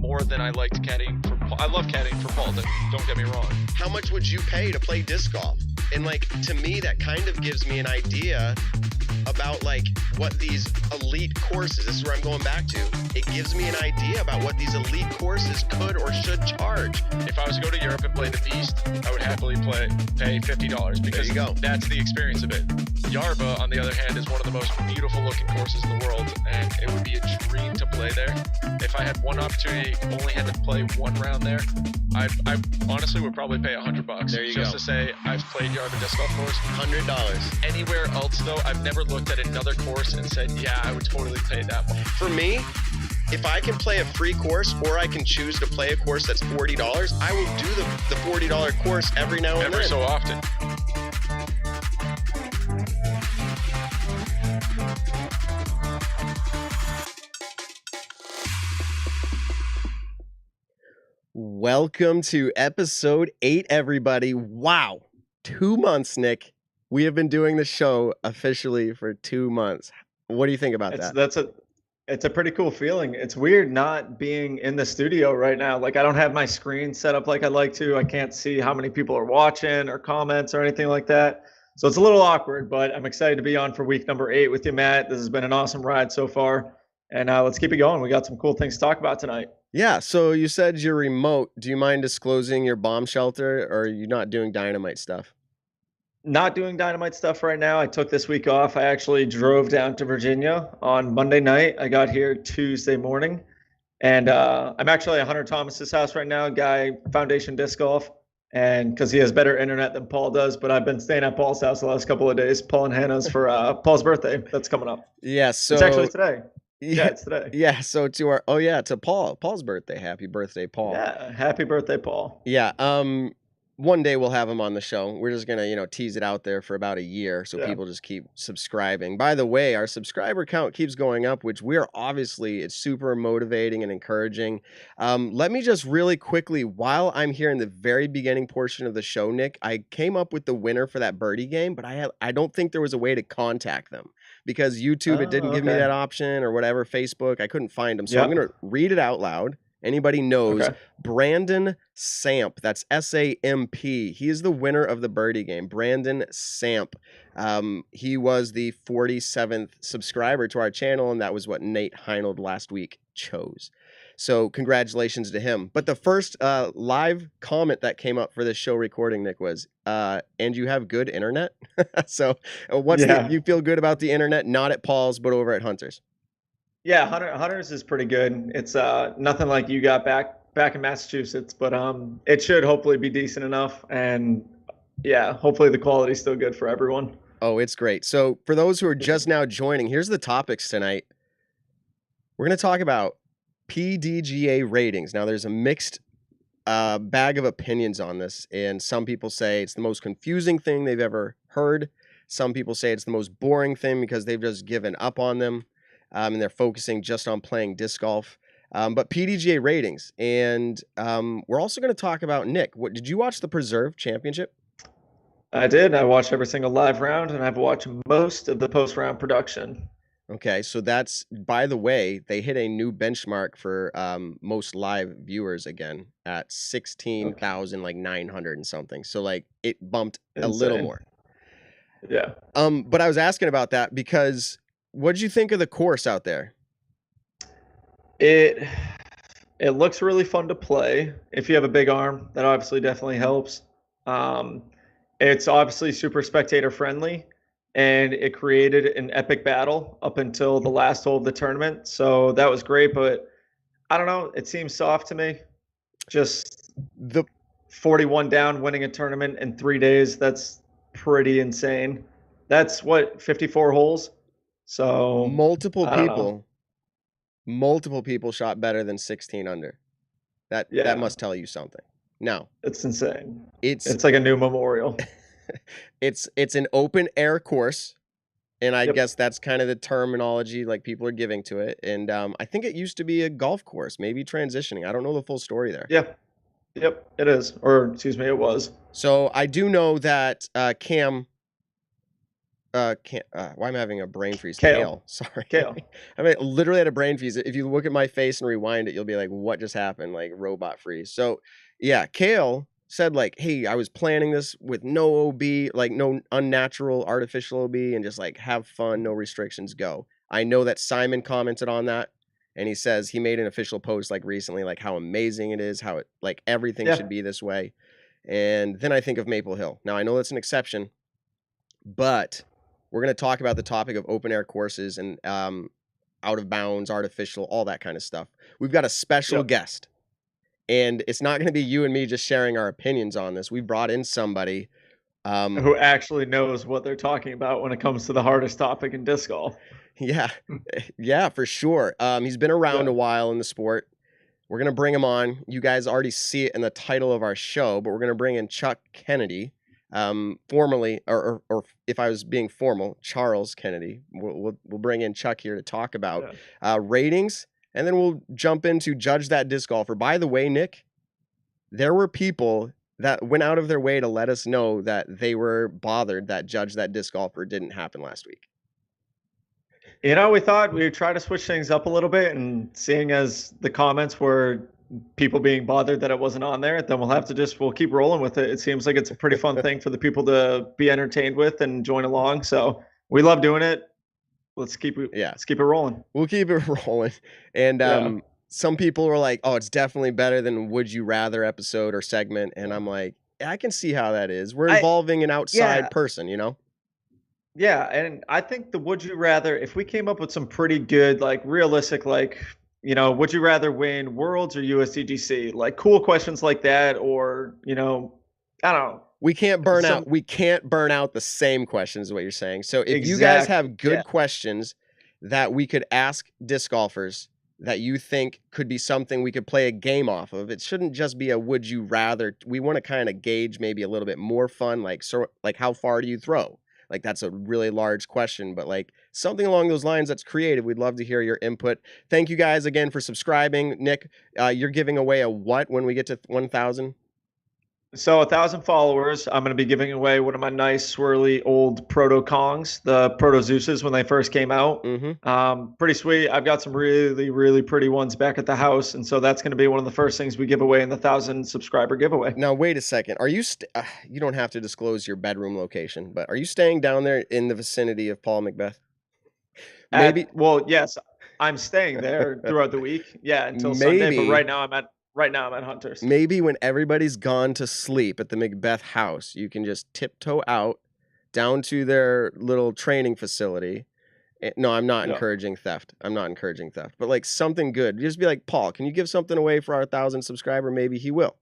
more than I liked caddying for Paul. I love caddying for Paul, don't get me wrong. How much would you pay to play disc golf? And like, to me, that kind of gives me an idea about like what these elite courses, this is where I'm going back to. It gives me an idea about what these elite courses could or should charge. If I was to go to Europe and play the Beast, I would happily pay $50 because There you go. That's the experience of it. Yarba, on the other hand, is one of the most beautiful looking courses in the world, and it would be a dream to play there. If I had one opportunity, only had to play one round there, I honestly would probably pay $100 There you just go. to say I've played Yarba disc golf course. $100. Anywhere else though, I've never looked at another course and said, yeah, I would totally pay that much. For me, if I can play a free course or I can choose to play a course that's $40, I will do the $40 course every now and Every then. so often. Welcome to episode 8, everybody. Wow. 2 months, Nick. We have been doing the show officially for 2 months. What do you think about that? It's a pretty cool feeling. It's weird not being in the studio right now. Like, I don't have my screen set up like I'd like to. I can't see how many people are watching or comments or anything like that. So it's a little awkward, but I'm excited to be on for week number 8 with you, Matt. This has been an awesome ride so far. And let's keep it going. We got some cool things to talk about tonight. Yeah, so you said you're remote. Do you mind disclosing your bomb shelter, or are you not doing dynamite stuff? Not doing dynamite stuff right now. I took this week off. I actually drove down to Virginia on Monday night. I got here Tuesday morning. And I'm actually at Hunter Thomas's house right now, guy, Foundation Disc Golf, and because he has better internet than Paul does. But I've been staying at Paul's house the last couple of days, Paul and Hannah's, for Paul's birthday that's coming up. Yeah, so It's actually today. Yeah, it's today. Yeah, so to Paul's birthday. Happy birthday, Paul. Yeah, happy birthday, Paul. Yeah, one day we'll have him on the show. We're just gonna, tease it out there for about a year so people just keep subscribing. By the way, our subscriber count keeps going up, which it's super motivating and encouraging. Let me just really quickly, while I'm here in the very beginning portion of the show, Nick, I came up with the winner for that birdie game, but I don't think there was a way to contact them because YouTube, it didn't give me that option, or whatever, Facebook, I couldn't find them. So I'm gonna read it out loud. Anybody knows, Brandon Samp, that's S-A-M-P. He is the winner of the birdie game. Brandon Samp. He was the 47th subscriber to our channel, and that was what Nate Heinold last week chose. So congratulations to him. But the first live comment that came up for this show recording, Nick, was, and you have good internet? So you feel good about the internet, not at Paul's, but over at Hunter's? Yeah, Hunter's is pretty good. It's nothing like you got back in Massachusetts, but it should hopefully be decent enough. And yeah, hopefully the quality's still good for everyone. Oh, it's great. So for those who are just now joining, here's the topics tonight. We're going to talk about PDGA ratings. Now, there's a mixed bag of opinions on this, and some people say it's the most confusing thing they've ever heard. Some people say it's the most boring thing because they've just given up on them. And they're focusing just on playing disc golf. But PDGA ratings. And we're also going to talk about, Nick, did you watch the Preserve Championship? I did. I watched every single live round, and I've watched most of the post-round production. Okay, so that's, by the way, they hit a new benchmark for most live viewers again at 16,900 and something. So, it bumped a little more. Yeah. But I was asking about that because... what did you think of the course out there? It looks really fun to play. If you have a big arm, that obviously definitely helps. It's obviously super spectator friendly, and it created an epic battle up until the last hole of the tournament. So that was great, but I don't know. It seems soft to me. Just the 41 down, winning a tournament in 3 days. That's pretty insane. That's 54 holes. So multiple people shot better than 16 under. That must tell you something. No, it's insane. It's like a new memorial. It's an open air course, and I guess that's kind of the terminology like people are giving to it. And I think it used to be a golf course, maybe transitioning. I don't know the full story there. Yep, it is. Or excuse me, it was. So I do know that Cam Why am I having a brain freeze? Kale. Sorry. Kale. I mean, literally had a brain freeze. If you look at my face and rewind it, you'll be like, what just happened? Like robot freeze. So yeah, Kale said like, hey, I was planning this with no OB, like no unnatural artificial OB, and just like have fun, no restrictions, go. I know that Simon commented on that, and he says he made an official post like recently, like how amazing it is, how it like everything should be this way. And then I think of Maple Hill. Now I know that's an exception, but we're going to talk about the topic of open air courses and out of bounds, artificial, all that kind of stuff. We've got a special guest, and it's not going to be you and me just sharing our opinions on this. We brought in somebody who actually knows what they're talking about when it comes to the hardest topic in disc golf. Yeah, for sure. He's been around a while in the sport. We're going to bring him on. You guys already see it in the title of our show, but we're going to bring in Chuck Kennedy. Formerly, or if I was being formal, Charles Kennedy. We'll bring in Chuck here to talk about ratings, and then we'll jump into judge that disc golfer. By the way, Nick, there were people that went out of their way to let us know that they were bothered that judge that disc golfer didn't happen last week. You know, we thought we would try to switch things up a little bit, and seeing as the comments were people being bothered that it wasn't on there, then we'll keep rolling with it. It seems like it's a pretty fun thing for the people to be entertained with and join along. So we love doing it. Let's keep it rolling. We'll keep it rolling. And some people were like, oh, it's definitely better than Would You Rather episode or segment. And I'm like, I can see how that is. We're involving an outside person, you know? Yeah, and I think the Would You Rather, if we came up with some pretty good, like realistic, like, you know, would you rather win Worlds or USDGC? Like cool questions like that, or, you know, I don't know. We can't burn out the same questions is what you're saying. So if you guys have good questions that we could ask disc golfers that you think could be something we could play a game off of, it shouldn't just be a would you rather. We want to kind of gauge maybe a little bit more fun, like how far do you throw? Like that's a really large question, but like something along those lines that's creative. We'd love to hear your input. Thank you guys again for subscribing. Nick, you're giving away a what when we get to 1,000? So 1,000 followers, I'm going to be giving away one of my nice swirly old Proto Kongs, the Proto Zeuses when they first came out. Pretty sweet. I've got some really, really pretty ones back at the house, and so that's going to be one of the first things we give away in the 1,000 subscriber giveaway. Now, wait a second. Are you you don't have to disclose your bedroom location, but are you staying down there in the vicinity of Paul Macbeth? Maybe. Well, yes, I'm staying there throughout the week. Yeah, until Sunday. But right now I'm at Hunters. Maybe when everybody's gone to sleep at the Macbeth house, you can just tiptoe out down to their little training facility. No, I'm not encouraging theft. I'm not encouraging theft. But like something good. Just be like, Paul, can you give something away for our 1,000 subscriber? Maybe he will.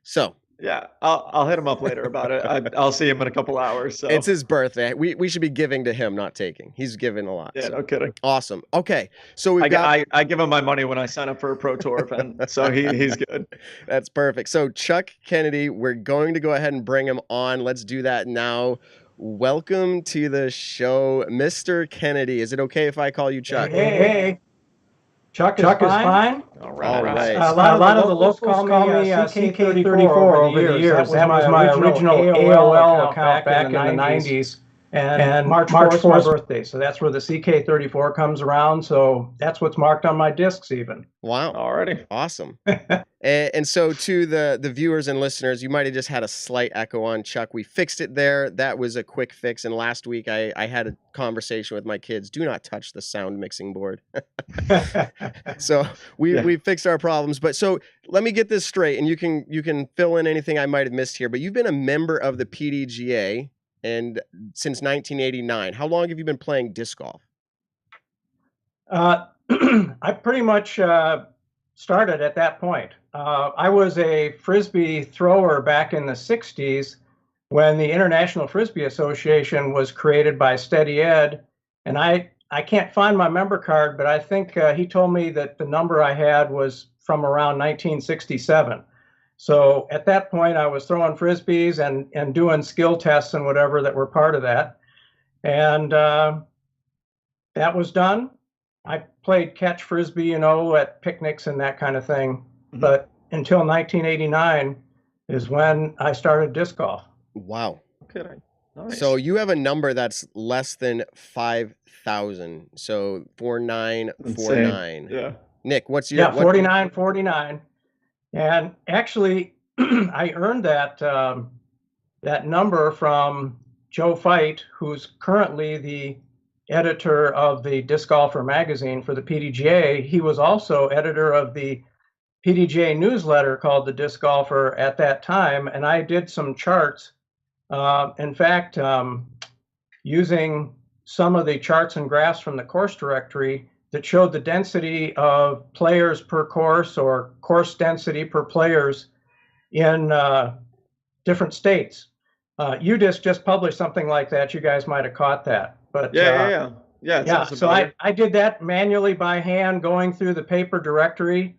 So yeah, I'll hit him up later about it. I'll see him in a couple hours. So. It's his birthday. We should be giving to him, not taking. He's given a lot. Yeah, no kidding. Awesome. Okay, so I give him my money when I sign up for a Pro Tour event, so he's good. That's perfect. So Chuck Kennedy, we're going to go ahead and bring him on. Let's do that now. Welcome to the show, Mr. Kennedy. Is it okay if I call you Chuck? Hey. Chuck is fine. All right. A lot of the locals call me CK34 over the years. That was my original AOL account back in the 90s. And March 4th is my birthday, so that's where the CK34 comes around. So that's what's marked on my discs even. Wow. Already. Awesome. And so to the viewers and listeners, you might have just had a slight echo on Chuck. We fixed it there. That was a quick fix. And last week I had a conversation with my kids. Do not touch the sound mixing board. So we fixed our problems. But so let me get this straight, and you can fill in anything I might have missed here. But you've been a member of the PDGA and since 1989. How long have you been playing disc golf? I pretty much started at that point. I was a Frisbee thrower back in the 60s when the International Frisbee Association was created by Steady Ed. And I can't find my member card, but I think he told me that the number I had was from around 1967. So at that point, I was throwing Frisbees and doing skill tests and whatever that were part of that. And that was done. I played catch Frisbee, at picnics and that kind of thing. Mm-hmm. But until 1989 is when I started disc golf. Wow. Okay. Nice. So you have a number that's less than 5,000. So 4949. Yeah. Nick, what's your Yeah, 4949. And actually, I earned that that number from Joe Fight, who's currently the editor of the Disc Golfer magazine for the PDGA. He was also editor of the PDGA newsletter called the Disc Golfer at that time, and I did some charts. In fact, using some of the charts and graphs from the course directory that showed the density of players per course or course density per players in different states. UDisc just published something like that. You guys might have caught that. But Yeah. So I did that manually by hand, going through the paper directory.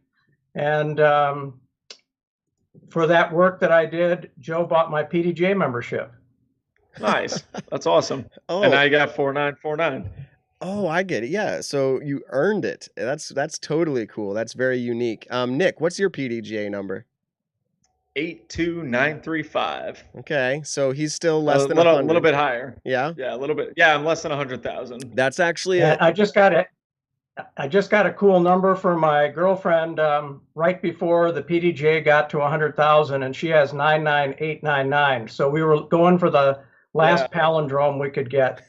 And for that work that I did, Joe bought my PDGA membership. Nice. That's awesome. Oh. And now you got 4949. Oh, I get it. Yeah. So you earned it. That's totally cool. That's very unique. Nick, what's your PDGA number? 82935. Okay. So he's still less than 100. a A little bit higher. Yeah. Yeah, a little bit. Yeah, I'm less than 100,000. That's actually I just got a cool number for my girlfriend right before the PDGA got to 100,000, and she has 99899. So we were going for the last palindrome we could get.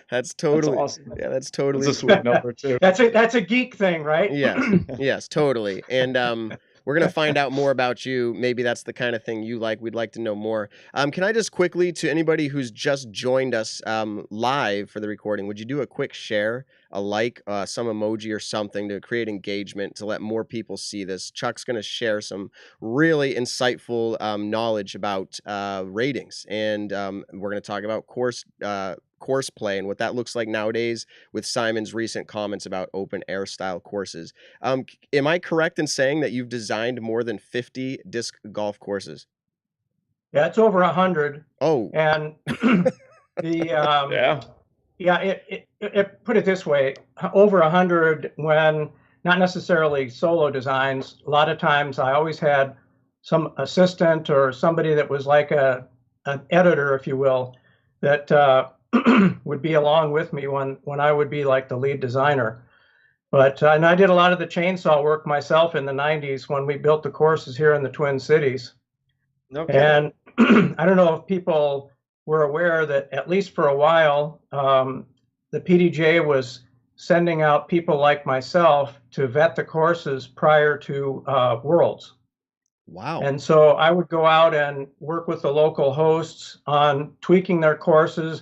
That's totally awesome. Yeah, that's totally That's a cool. sweet number too. That's a geek thing, right? Yes, totally. And we're gonna find out more about you. Maybe that's the kind of thing you like. We'd like to know more. Can I just quickly, to anybody who's just joined us live for the recording, would you do a quick share, a like, some emoji or something to create engagement to let more people see this? Chuck's gonna share some really insightful knowledge about ratings, and we're gonna talk about course play and what that looks like nowadays with Simon's recent comments about open air style courses. Am I correct in saying that you've designed more than 50 disc golf courses? Yeah, it's over 100. Oh. And it put it this way, over 100 when not necessarily solo designs. A lot of times I always had some assistant or somebody that was like an editor, if you will, that would be along with me when I would be like the lead designer. But and I did a lot of the chainsaw work myself in the 90s when we built the courses here in the Twin Cities. Okay. And I don't know if people were aware that at least for a while, the PDGA was sending out people like myself to vet the courses prior to Worlds. Wow. And so I would go out and work with the local hosts on tweaking their courses,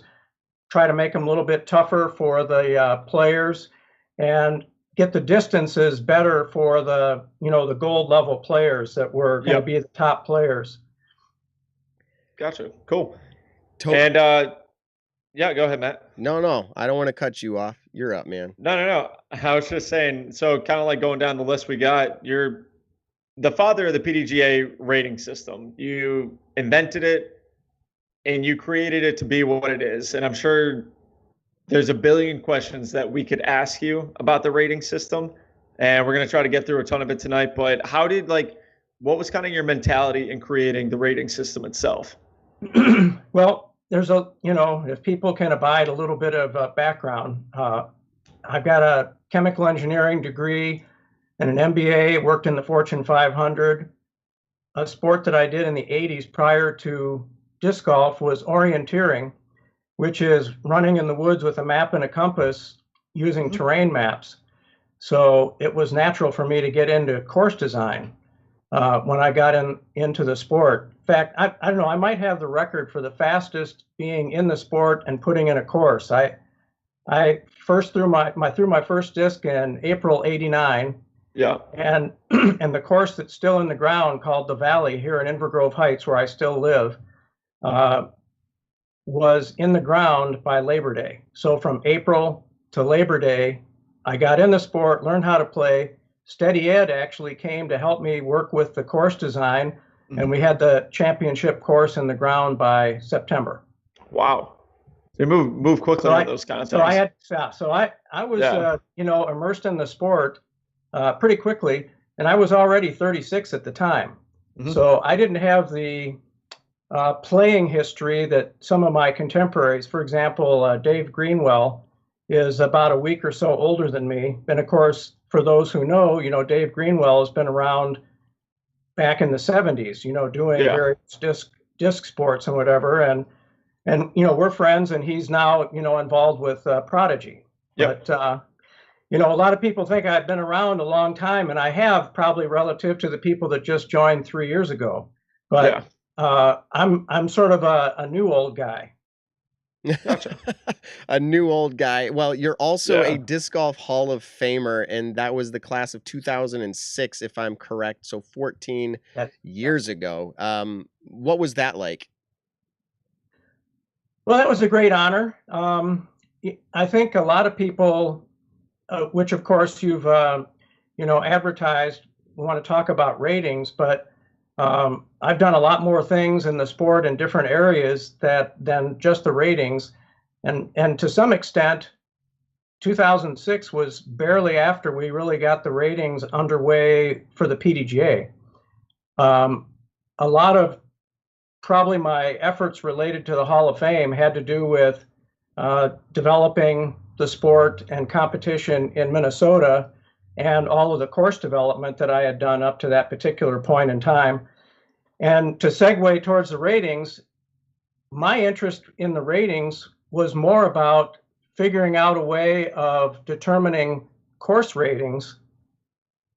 try to make them a little bit tougher for the players, and get the distances better for the the gold level players that were going to be the top players. Gotcha. Cool. And yeah, go ahead, Matt. No, I don't want to cut you off. You're up, man. No. I was just saying, so kind of like going down the list we got, you're the father of the PDGA rating system. You invented it and you created it to be what it is. And I'm sure there's a billion questions that we could ask you about the rating system. And we're going to try to get through a ton of it tonight. But what was kind of your mentality in creating the rating system itself? Well, there's if people can abide a little bit of background, I've got a chemical engineering degree and an MBA, worked in the Fortune 500. A sport that I did in the 80s prior to disc golf was orienteering, which is running in the woods with a map and a compass using terrain maps. So it was natural for me to get into course design when I got into the sport. In fact, I don't know, I might have the record for the fastest being in the sport and putting in a course. I first threw my first disc in April '89. Yeah. And the course that's still in the ground, called the Valley here in Inver Grove Heights, where I still live, was in the ground by Labor Day. So from April to Labor Day, I got in the sport, learned how to play. Steady Ed actually came to help me work with the course design, and we had the championship course in the ground by September. Wow. They move quickly on those kind of things. I was immersed in the sport pretty quickly, and I was already 36 at the time. So I didn't have the playing history that some of my contemporaries, for example, Dave Greenwell, is about a week or so older than me. And of course, for those who know, Dave Greenwell has been around back in the 70s, doing various disc sports and whatever. And we're friends, and he's now, involved with Prodigy. Yep. But, a lot of people think I've been around a long time, and I have, probably relative to the people that just joined 3 years ago. But I'm sort of a new old guy. Gotcha. A new old guy. Well, you're also a disc golf Hall of Famer, and that was the class of 2006, if I'm correct. So 14 years ago. What was that like? Well, that was a great honor. I think a lot of people, which of course you've advertised, want to talk about ratings, but I've done a lot more things in the sport in different areas than just the ratings, and to some extent, 2006 was barely after we really got the ratings underway for the PDGA. A lot of probably my efforts related to the Hall of Fame had to do with developing the sport and competition in Minnesota, and all of the course development that I had done up to that particular point in time. And to segue towards the ratings, my interest in the ratings was more about figuring out a way of determining course ratings,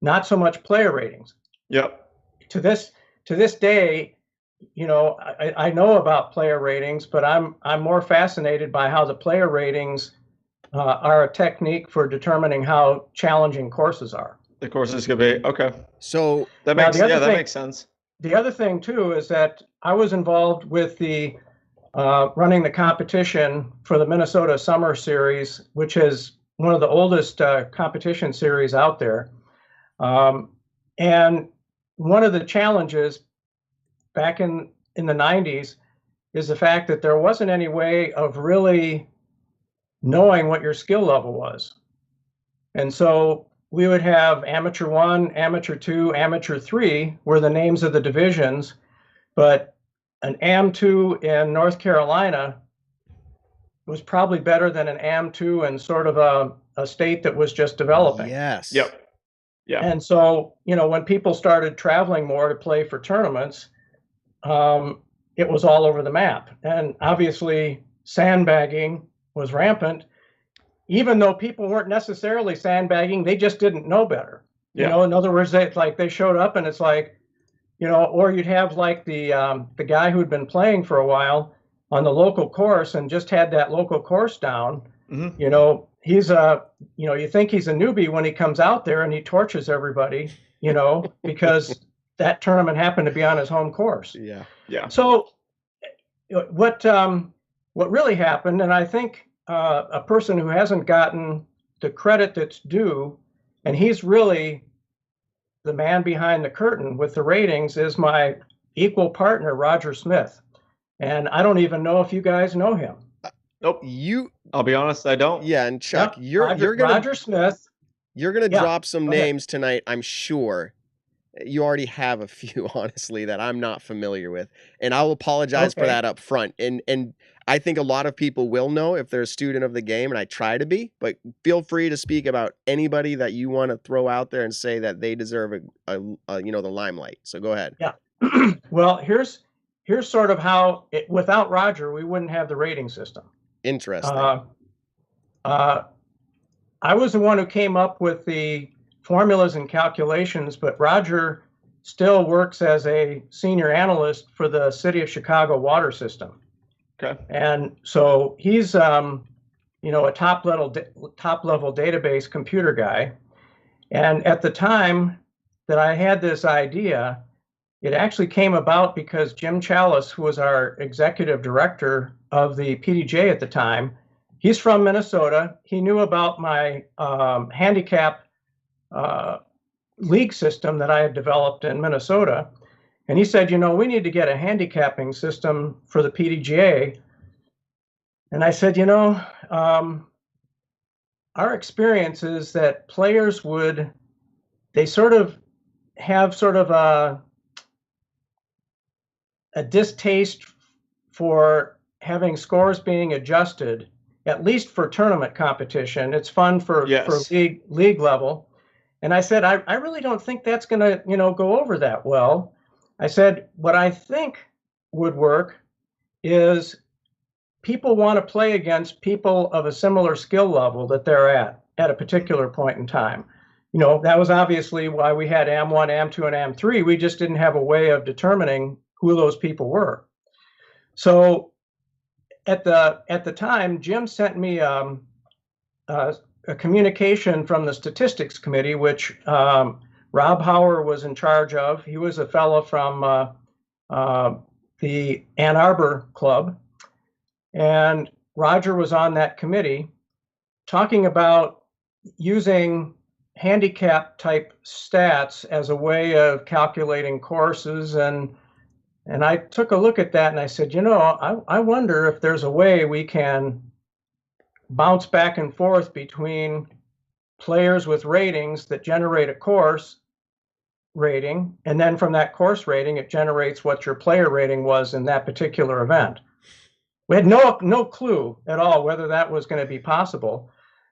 not so much player ratings. Yep. To this day, I know about player ratings, but I'm more fascinated by how the player ratings are a technique for determining how challenging courses are. The courses could be okay. So that makes sense. The other thing too is that I was involved with the running the competition for the Minnesota Summer Series, which is one of the oldest competition series out there. And one of the challenges back in the 90s is the fact that there wasn't any way of really knowing what your skill level was. And so we would have Amateur 1, Amateur 2, Amateur 3 were the names of the divisions, but an AM2 in North Carolina was probably better than an AM2 in sort of a state that was just developing. Yes. Yep. Yeah. And so, when people started traveling more to play for tournaments, it was all over the map. And obviously sandbagging was rampant, even though people weren't necessarily sandbagging, they just didn't know better. In other words, they showed up and it's like, or you'd have like the guy who'd been playing for a while on the local course and just had that local course down. Mm-hmm. He's you think he's a newbie when he comes out there and he torches everybody, because that tournament happened to be on his home course. Yeah. Yeah. So what really happened, and I think a person who hasn't gotten the credit that's due, and he's really the man behind the curtain with the ratings, is my equal partner, Roger Smith. And I don't even know if you guys know him. Nope. I'll be honest, I don't. Yeah, and Chuck, you're gonna Roger Smith. You're gonna drop some names tonight, I'm sure. You already have a few, honestly, that I'm not familiar with, and I'll apologize for that up front. And I think a lot of people will know if they're a student of the game, and I try to be. But feel free to speak about anybody that you want to throw out there and say that they deserve the limelight. So go ahead. Yeah. Well, here's sort of how without Roger, we wouldn't have the rating system. Interesting. I was the one who came up with the formulas and calculations, but Roger still works as a senior analyst for the City of Chicago water system. Okay. And so he's a top level database computer guy. And at the time that I had this idea, it actually came about because Jim Chalice, who was our executive director of the PDGA at the time, he's from Minnesota. He knew about my handicap league system that I had developed in Minnesota. And he said, we need to get a handicapping system for the PDGA. And I said, our experience is that players they sort of have sort of a distaste for having scores being adjusted, at least for tournament competition. It's fun for league level. And I said, I really don't think that's going to, go over that well. I said, what I think would work is people want to play against people of a similar skill level that they're at a particular point in time. That was obviously why we had AM1, AM2, and AM3. We just didn't have a way of determining who those people were. So at the time, Jim sent me a communication from the statistics committee, which Rob Hauer was in charge of. He was a fellow from the Ann Arbor Club, and Roger was on that committee talking about using handicap type stats as a way of calculating courses. And I took a look at that and I said, I wonder if there's a way we can bounce back and forth between players with ratings that generate a course rating, and then from that course rating, it generates what your player rating was in that particular event. We had no clue at all whether that was going to be possible.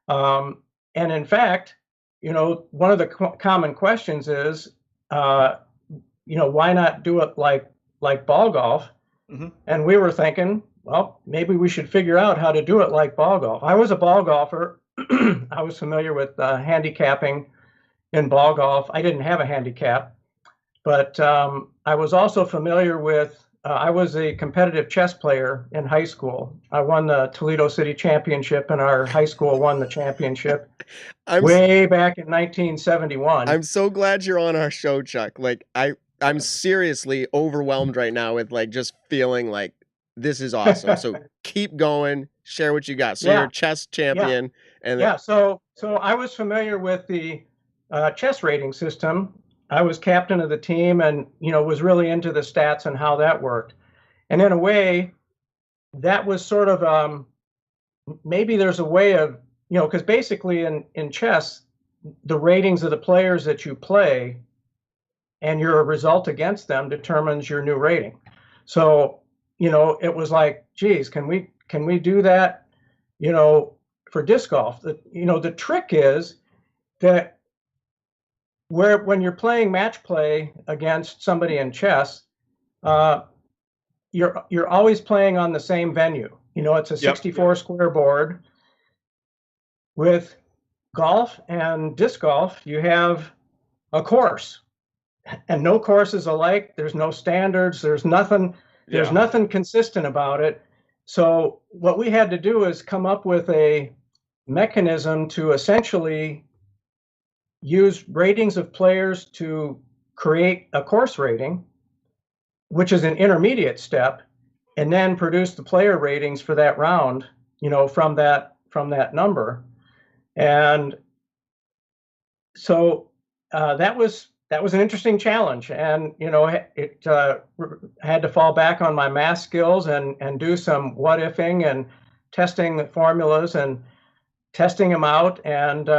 And in fact, one of the common questions is, why not do it like ball golf? Mm-hmm. And we were thinking, well, maybe we should figure out how to do it like ball golf. I was a ball golfer. I was familiar with handicapping in ball golf. I didn't have a handicap, but I was also familiar with, I was a competitive chess player in high school. I won the Toledo City Championship, and our high school won the championship way back in 1971. I'm so glad you're on our show, Chuck. I'm seriously overwhelmed right now with just feeling like this is awesome. So keep going, share what you got. So you're a chess champion. So I was familiar with the chess rating system. I was captain of the team and, was really into the stats and how that worked. And in a way, that was sort of, maybe there's a way of, because basically in chess, the ratings of the players that you play and your result against them determines your new rating. So, it was like, geez, can we do that, for disc golf? The trick is that when you're playing match play against somebody in chess, you're always playing on the same venue. It's a 64 square board. With golf and disc golf, you have a course, and no course is alike. There's no standards. There's nothing consistent about it. So what we had to do is come up with a mechanism to essentially use ratings of players to create a course rating, which is an intermediate step, and then produce the player ratings for that round, from that number. And so that was an interesting challenge, and it had to fall back on my math skills and do some what-ifing and testing the formulas and testing them out. And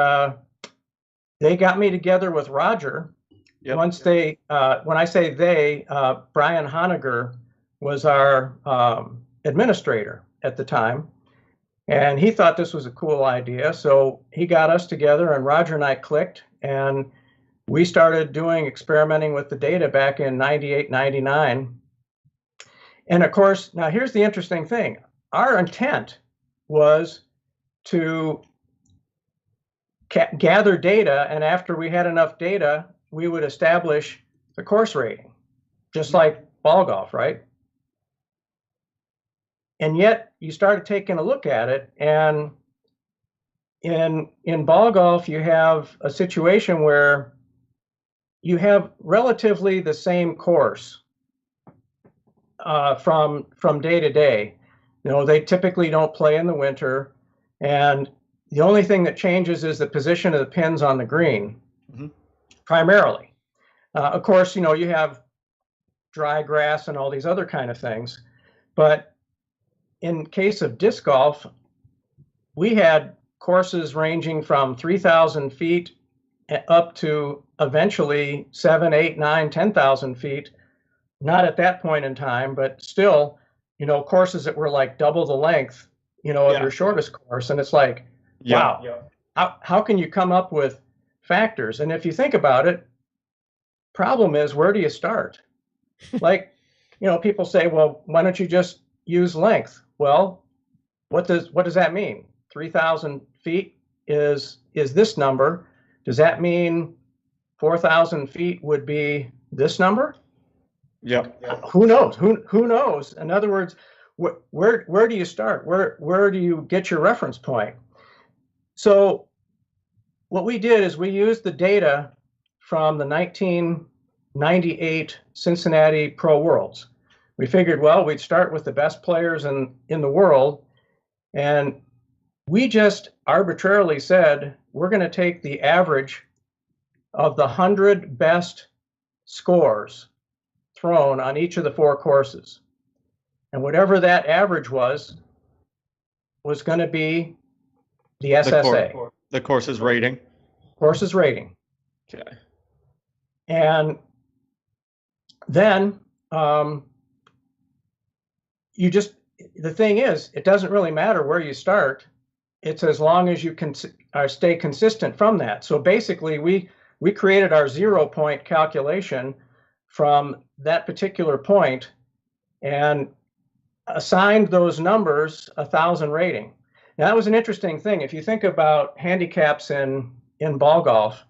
they got me together with Roger. Once they, when I say they, Brian Honegger was our administrator at the time, and he thought this was a cool idea. So he got us together, and Roger and I clicked, and we started experimenting with the data back in 98, 99. And of course, now here's the interesting thing. Our intent was to gather data, and after we had enough data, we would establish the course rating, just like ball golf, right? And yet you started taking a look at it, and in ball golf, you have a situation where you have relatively the same course from day to day. They typically don't play in the winter, and the only thing that changes is the position of the pins on the green, primarily. Of course, you have dry grass and all these other kind of things. But in case of disc golf, we had courses ranging from 3,000 feet up to eventually 7, 8, 9, 10,000 feet not at that point in time, but still, courses that were like double the length, of your shortest course. And it's like, wow, how can you come up with factors? And if you think about it, problem is, where do you start? Like, people say, well, why don't you just use length? Well, what does that mean? 3,000 feet is this number. Does that mean 4,000 feet would be this number? Yeah. Who knows? Who knows? In other words, where do you start? Where do you get your reference point? So what we did is we used the data from the 1998 Cincinnati Pro Worlds. We figured, well, we'd start with the best players in the world, and we just arbitrarily said, we're going to take the average of the 100 best scores thrown on each of the 4 courses. And whatever that average was going to be the SSA. The course's rating. Course's rating. Okay. And then the thing is, it doesn't really matter where you start. It's as long as you can stay consistent from that. So basically, we created our 0-point calculation from that particular point and assigned those numbers 1,000 rating. Now, that was an interesting thing. If you think about handicaps in ball golf,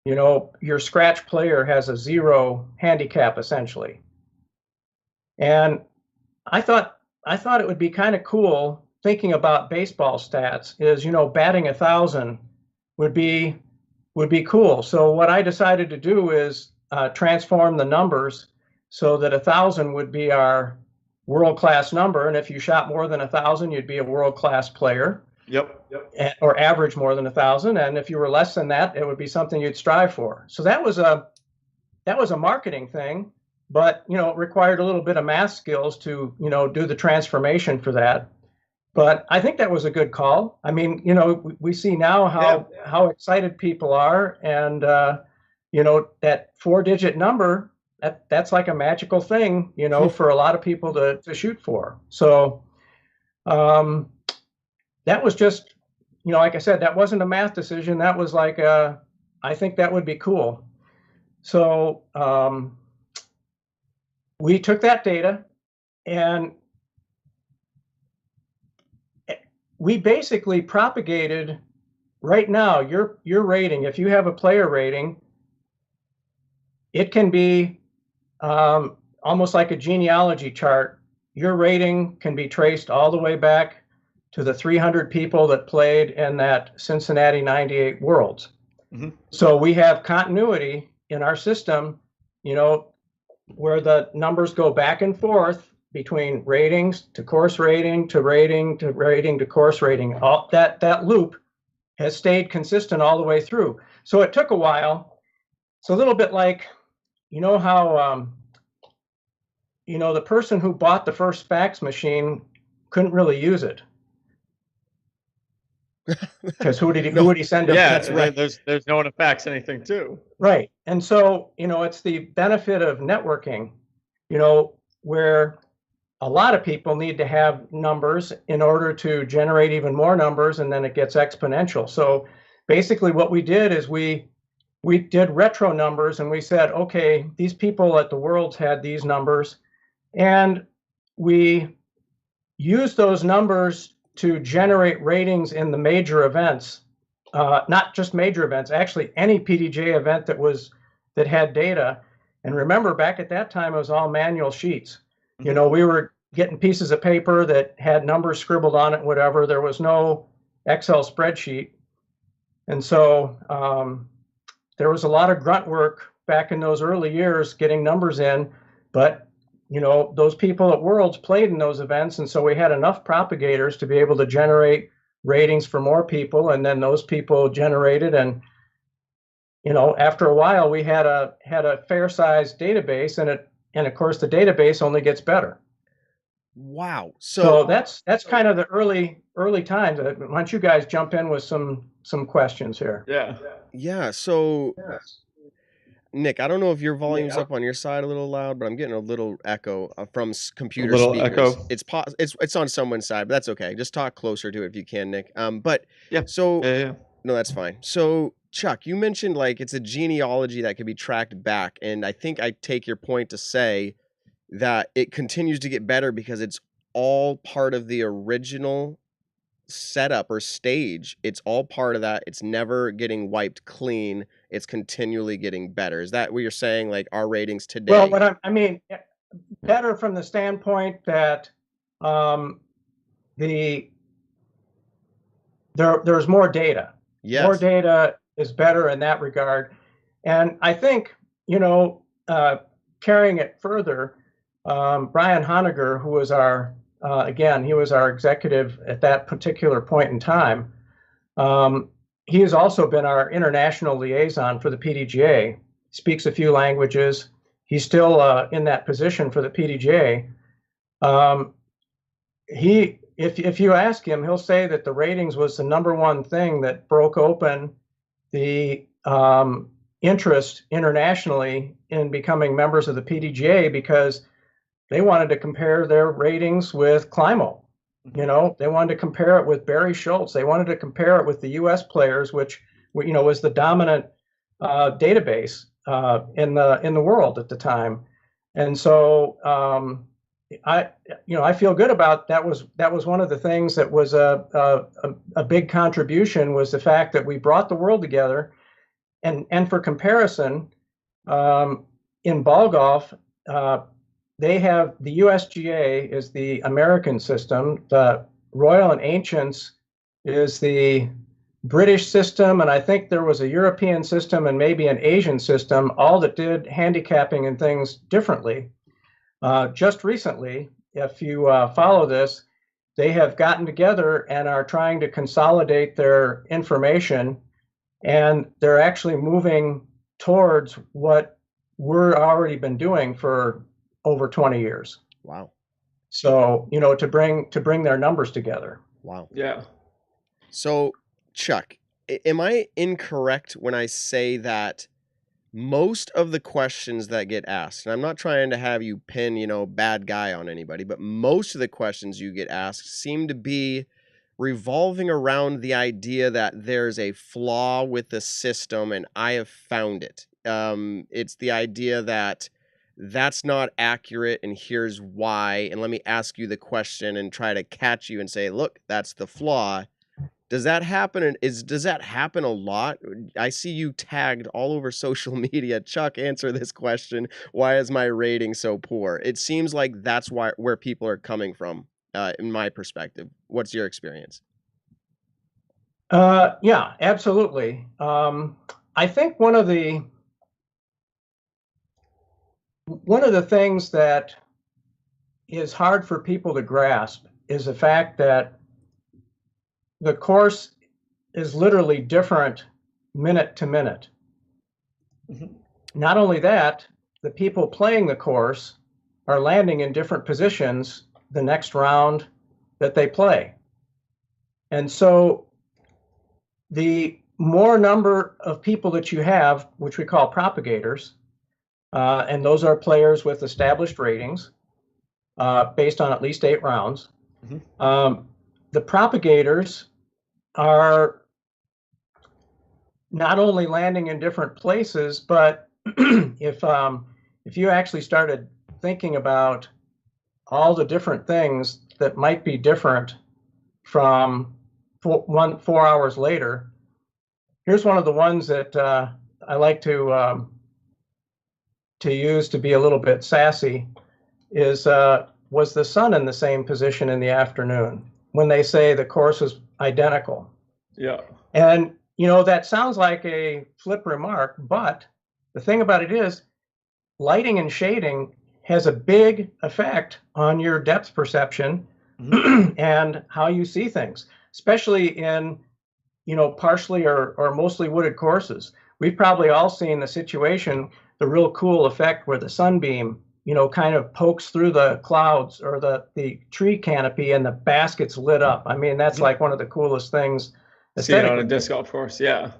your scratch player has a 0 handicap essentially. And I thought it would be kind of cool thinking about baseball stats is, batting 1,000 would be cool. So what I decided to do is transform the numbers so that 1,000 would be our world-class number. And if you shot more than 1,000, you'd be a world-class player. Yep. Or average more than 1,000. And if you were less than that, it would be something you'd strive for. So that was a marketing thing, but it required a little bit of math skills to do the transformation for that. But I think that was a good call. I mean, we see now how excited people are, and that 4-digit number, that's like a magical thing, for a lot of people to shoot for. So that was just, like I said, that wasn't a math decision. That was like, I think that would be cool. So we took that data and we basically propagated right now your rating. If you have a player rating, it can be almost like a genealogy chart. Your rating can be traced all the way back to the 300 people that played in that Cincinnati 98 Worlds. Mm-hmm. So we have continuity in our system, where the numbers go back and forth between ratings to course rating to rating to rating to course rating. All that loop has stayed consistent all the way through. So it took a while. It's a little bit like, how the person who bought the first fax machine couldn't really use it. Because who would he send? Yeah, right. There's no one to fax anything to. Right. And so, it's the benefit of networking, where a lot of people need to have numbers in order to generate even more numbers, and then it gets exponential. So basically what we did is we did retro numbers, and we said, okay, these people at the Worlds had these numbers, and we used those numbers to generate ratings in the major events, not just major events, actually any PDGA event that had data. And remember, back at that time, it was all manual sheets. We were getting pieces of paper that had numbers scribbled on it, whatever. There was no Excel spreadsheet. And so there was a lot of grunt work back in those early years getting numbers in, but those people at Worlds played in those events, and so we had enough propagators to be able to generate ratings for more people, and then those people generated, and after a while we had a fair-sized database, and of course the database only gets better. Wow! So that's kind of the early times. Why don't you guys jump in with some questions here? Yeah. So Nick, I don't know if your volume's up on your side a little loud, but I'm getting a little echo from computer little speakers. echo. It's on someone's side, but that's okay. Just talk closer to it if you can, Nick. But Yeah. so Yeah. no, that's fine. So Chuck, you mentioned like it's a genealogy that can be tracked back, and I think I take your point to say that it continues to get better because it's all part of the original setup or stage. It's all part of that. It's never getting wiped clean. It's continually getting better. Is that what you're saying? Like our ratings today? Well, I mean, better from the standpoint that there's more data. Yes. More data is better in that regard. And I think, carrying it further, Brian Honegger, who was he was our executive at that particular point in time. He has also been our international liaison for the PDGA, speaks a few languages. He's still in that position for the PDGA. If you ask him, he'll say that the ratings was the #1 thing that broke open the interest internationally in becoming members of the PDGA, because they wanted to compare their ratings with Climo. They wanted to compare it with Barry Schultz. They wanted to compare it with the U.S. players, which was the dominant database in the world at the time. And so I feel good about that. Was one of the things that was a big contribution, was the fact that we brought the world together. And for comparison, in ball golf, they have the USGA is the American system, the Royal and Ancients is the British system, and I think there was a European system and maybe an Asian system, all that did handicapping and things differently. Just recently, if you follow this, they have gotten together and are trying to consolidate their information, and they're actually moving towards what we're already been doing for over 20 years. Wow. So, to bring their numbers together. Wow. Yeah. So, Chuck, am I incorrect when I say that most of the questions that get asked, and I'm not trying to have you pin, bad guy on anybody, but most of the questions you get asked seem to be revolving around the idea that there's a flaw with the system and I have found it. It's the idea that that's not accurate and here's why, and let me ask you the question and try to catch you and say, look, that's the flaw. Does that happen? Does that happen a lot? I see you tagged all over social media. Chuck, answer this question. Why is my rating so poor? It seems like that's where people are coming from, in my perspective. What's your experience? Yeah, absolutely. I think one of the things that is hard for people to grasp is the fact that the course is literally different minute to minute. Mm-hmm. Not only that, the people playing the course are landing in different positions the next round that they play. And so the more number of people that you have, which we call propagators, and those are players with established ratings based on at least 8 rounds. Mm-hmm. The propagators are not only landing in different places, but if you actually started thinking about all the different things that might be different from 4 hours later, here's one of the ones that I like to use to be a little bit sassy. Is was the sun in the same position in the afternoon when they say the course is identical? Yeah. And that sounds like a flip remark, but the thing about it is lighting and shading has a big effect on your depth perception. Mm-hmm. And how you see things, especially in partially or mostly wooded courses. We've probably all seen the situation, the real cool effect where the sunbeam kind of pokes through the clouds or the tree canopy and the basket's lit up. I mean, that's like one of the coolest things. See it on a disc golf course, yeah.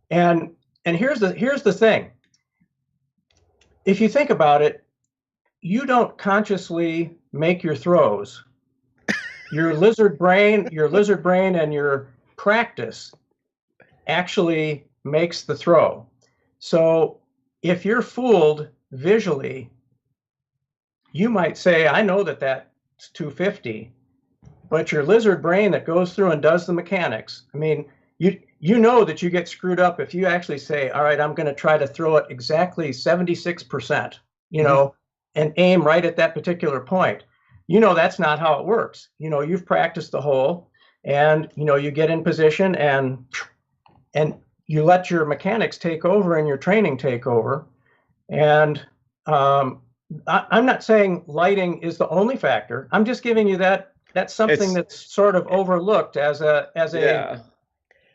And here's the thing. if you think about it, you don't consciously make your throws. Your lizard brain and your practice actually makes the throw. So if you're fooled visually, you might say, I know that that's 250, but your lizard brain that goes through and does the mechanics, I mean, you know that you get screwed up if you actually say, all right, I'm going to try to throw it exactly 76%, you know, and aim right at that particular point. You know, that's not how it works. You know, you've practiced the hole, and, you know, you get in position and you let your mechanics take over and your training take over. And I'm not saying lighting is the only factor. I'm just giving you that's something that's sort of overlooked as a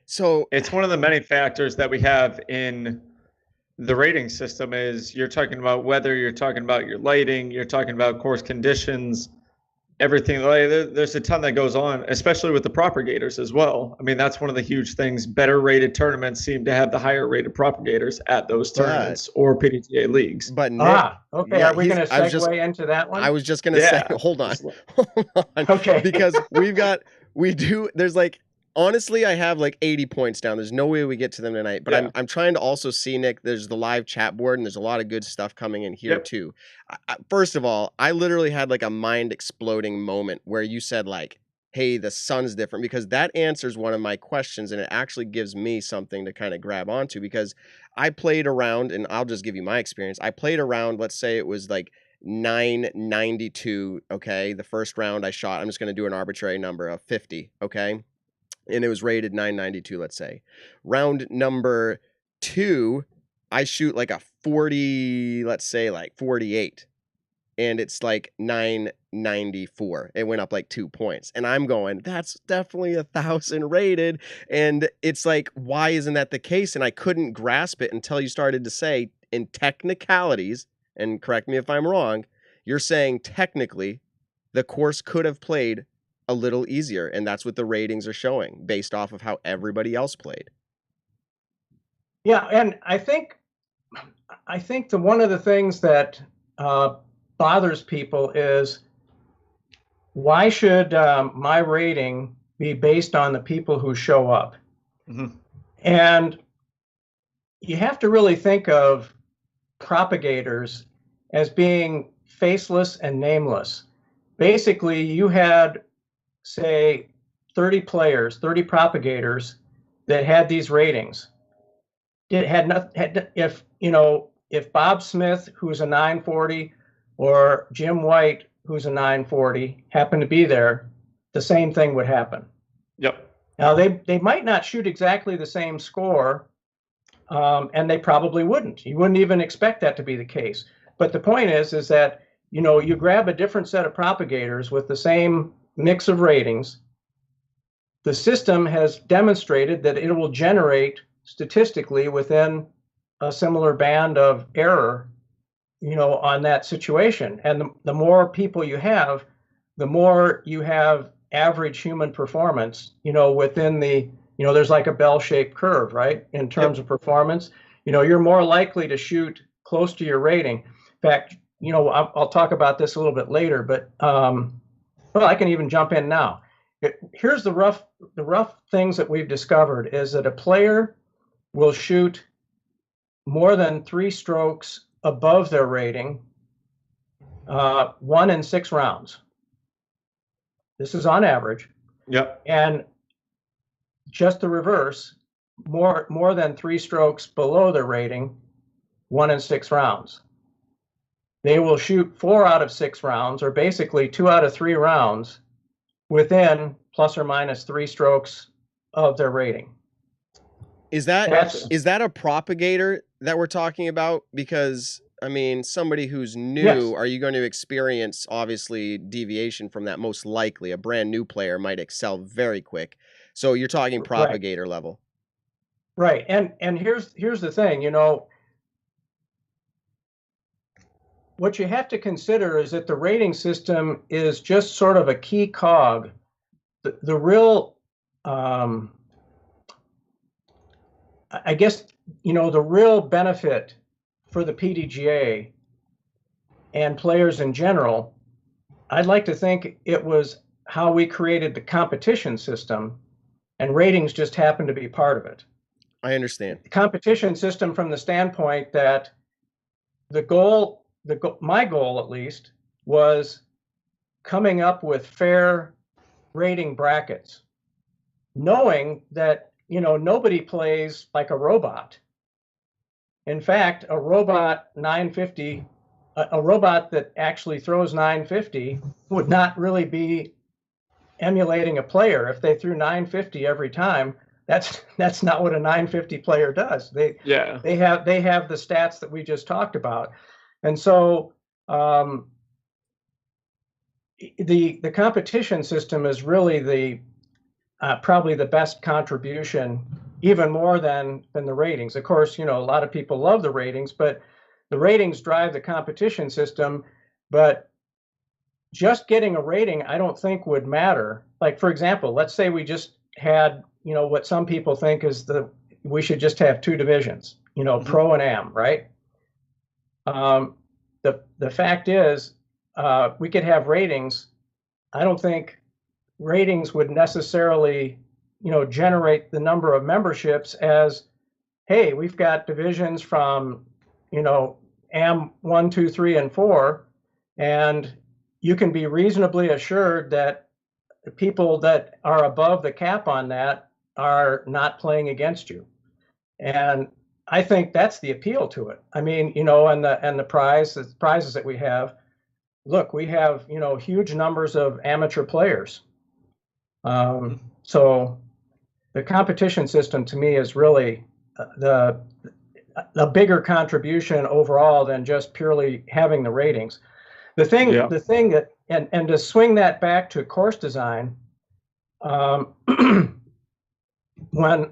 So it's one of the many factors that we have in the rating system. Is you're talking about weather, you're talking about your lighting, you're talking about course conditions, everything. There's a ton that goes on, especially with the propagators as well. I mean, that's one of the huge things. Better rated tournaments seem to have the higher rated propagators at those tournaments or PDGA leagues. But Nick, okay. Are we going to segue into that one? I was just going to say, hold on. Okay. Because there's like, honestly, I have like 80 points down. There's no way we get to them tonight. But I'm trying to also see, Nick, there's the live chat board, and there's a lot of good stuff coming in here too. First of all, I literally had like a mind exploding moment where you said like, hey, the sun's different, because that answers one of my questions, and it actually gives me something to kind of grab onto, because I played around, and I'll just give you my experience. I played around, let's say it was like 992, okay? The first round I shot, I'm just going to do an arbitrary number of 50, okay? And it was rated 992, let's say. Round number 2, I shoot like a 40, let's say like 48. And it's like 994. It went up like 2 points. And I'm going, that's definitely 1,000 rated. And it's like, why isn't that the case? And I couldn't grasp it until you started to say, in technicalities, and correct me if I'm wrong, you're saying technically the course could have played a little easier, and that's what the ratings are showing based off of how everybody else played. Yeah, and I think one of the things that bothers people is, why should my rating be based on the people who show up? Mm-hmm. And you have to really think of propagators as being faceless and nameless. Basically, you had, say, 30 players, 30 propagators that had these ratings. It had if Bob Smith, who's a 940, or Jim White, who's a 940, happened to be there, the same thing would happen. Yep. Now, they might not shoot exactly the same score, and they probably wouldn't. You wouldn't even expect that to be the case. But the point is that, you know, you grab a different set of propagators with the same mix of ratings, the system has demonstrated that it will generate statistically within a similar band of error, you know, on that situation. And the more people you have, the more you have average human performance, you know, within the, you know, there's like a bell-shaped curve, right? In terms of performance, you know, you're more likely to shoot close to your rating. In fact, you know, I'll talk about this a little bit later, but well, I can even jump in now. Here's the rough things that we've discovered is that a player will shoot more than 3 strokes above their rating 1 in 6 rounds. This is on average. Yep. And just the reverse, more than 3 strokes below their rating 1 in 6 rounds. They will shoot 4 out of 6 rounds, or basically 2 out of 3 rounds, within plus or minus 3 strokes of their rating. Is that a propagator that we're talking about? Because, I mean, somebody who's new, yes. Are you going to experience, obviously, deviation from that? Most likely. A brand new player might excel very quick. So you're talking propagator level. Right. And here's the thing, you know, what you have to consider is that the rating system is just sort of a key cog. The real, I guess, you know, the real benefit for the PDGA and players in general, I'd like to think it was how we created the competition system, and ratings just happened to be part of it. I understand. The competition system from the standpoint that my goal at least, was coming up with fair rating brackets, knowing that, nobody plays like a robot. In fact, a robot that actually throws 950 would not really be emulating a player. If they threw 950 every time, that's not what a 950 player does. They have the stats that we just talked about. And so the competition system is really probably the best contribution, even more than the ratings. Of course, a lot of people love the ratings, but the ratings drive the competition system. But just getting a rating, I don't think would matter. Like, for example, let's say we just had, what some people think is we should just have two divisions, pro and am, right? The fact is, we could have ratings. I don't think ratings would necessarily, generate the number of memberships as, hey, we've got divisions from, AM 1, 2, 3, and 4, and you can be reasonably assured that the people that are above the cap on that are not playing against you. And I think that's the appeal to it. I mean, and the prizes that we have. Look, we have, huge numbers of amateur players. So the competition system to me is really the bigger contribution overall than just purely having the ratings. The thing that, and to swing that back to course design, when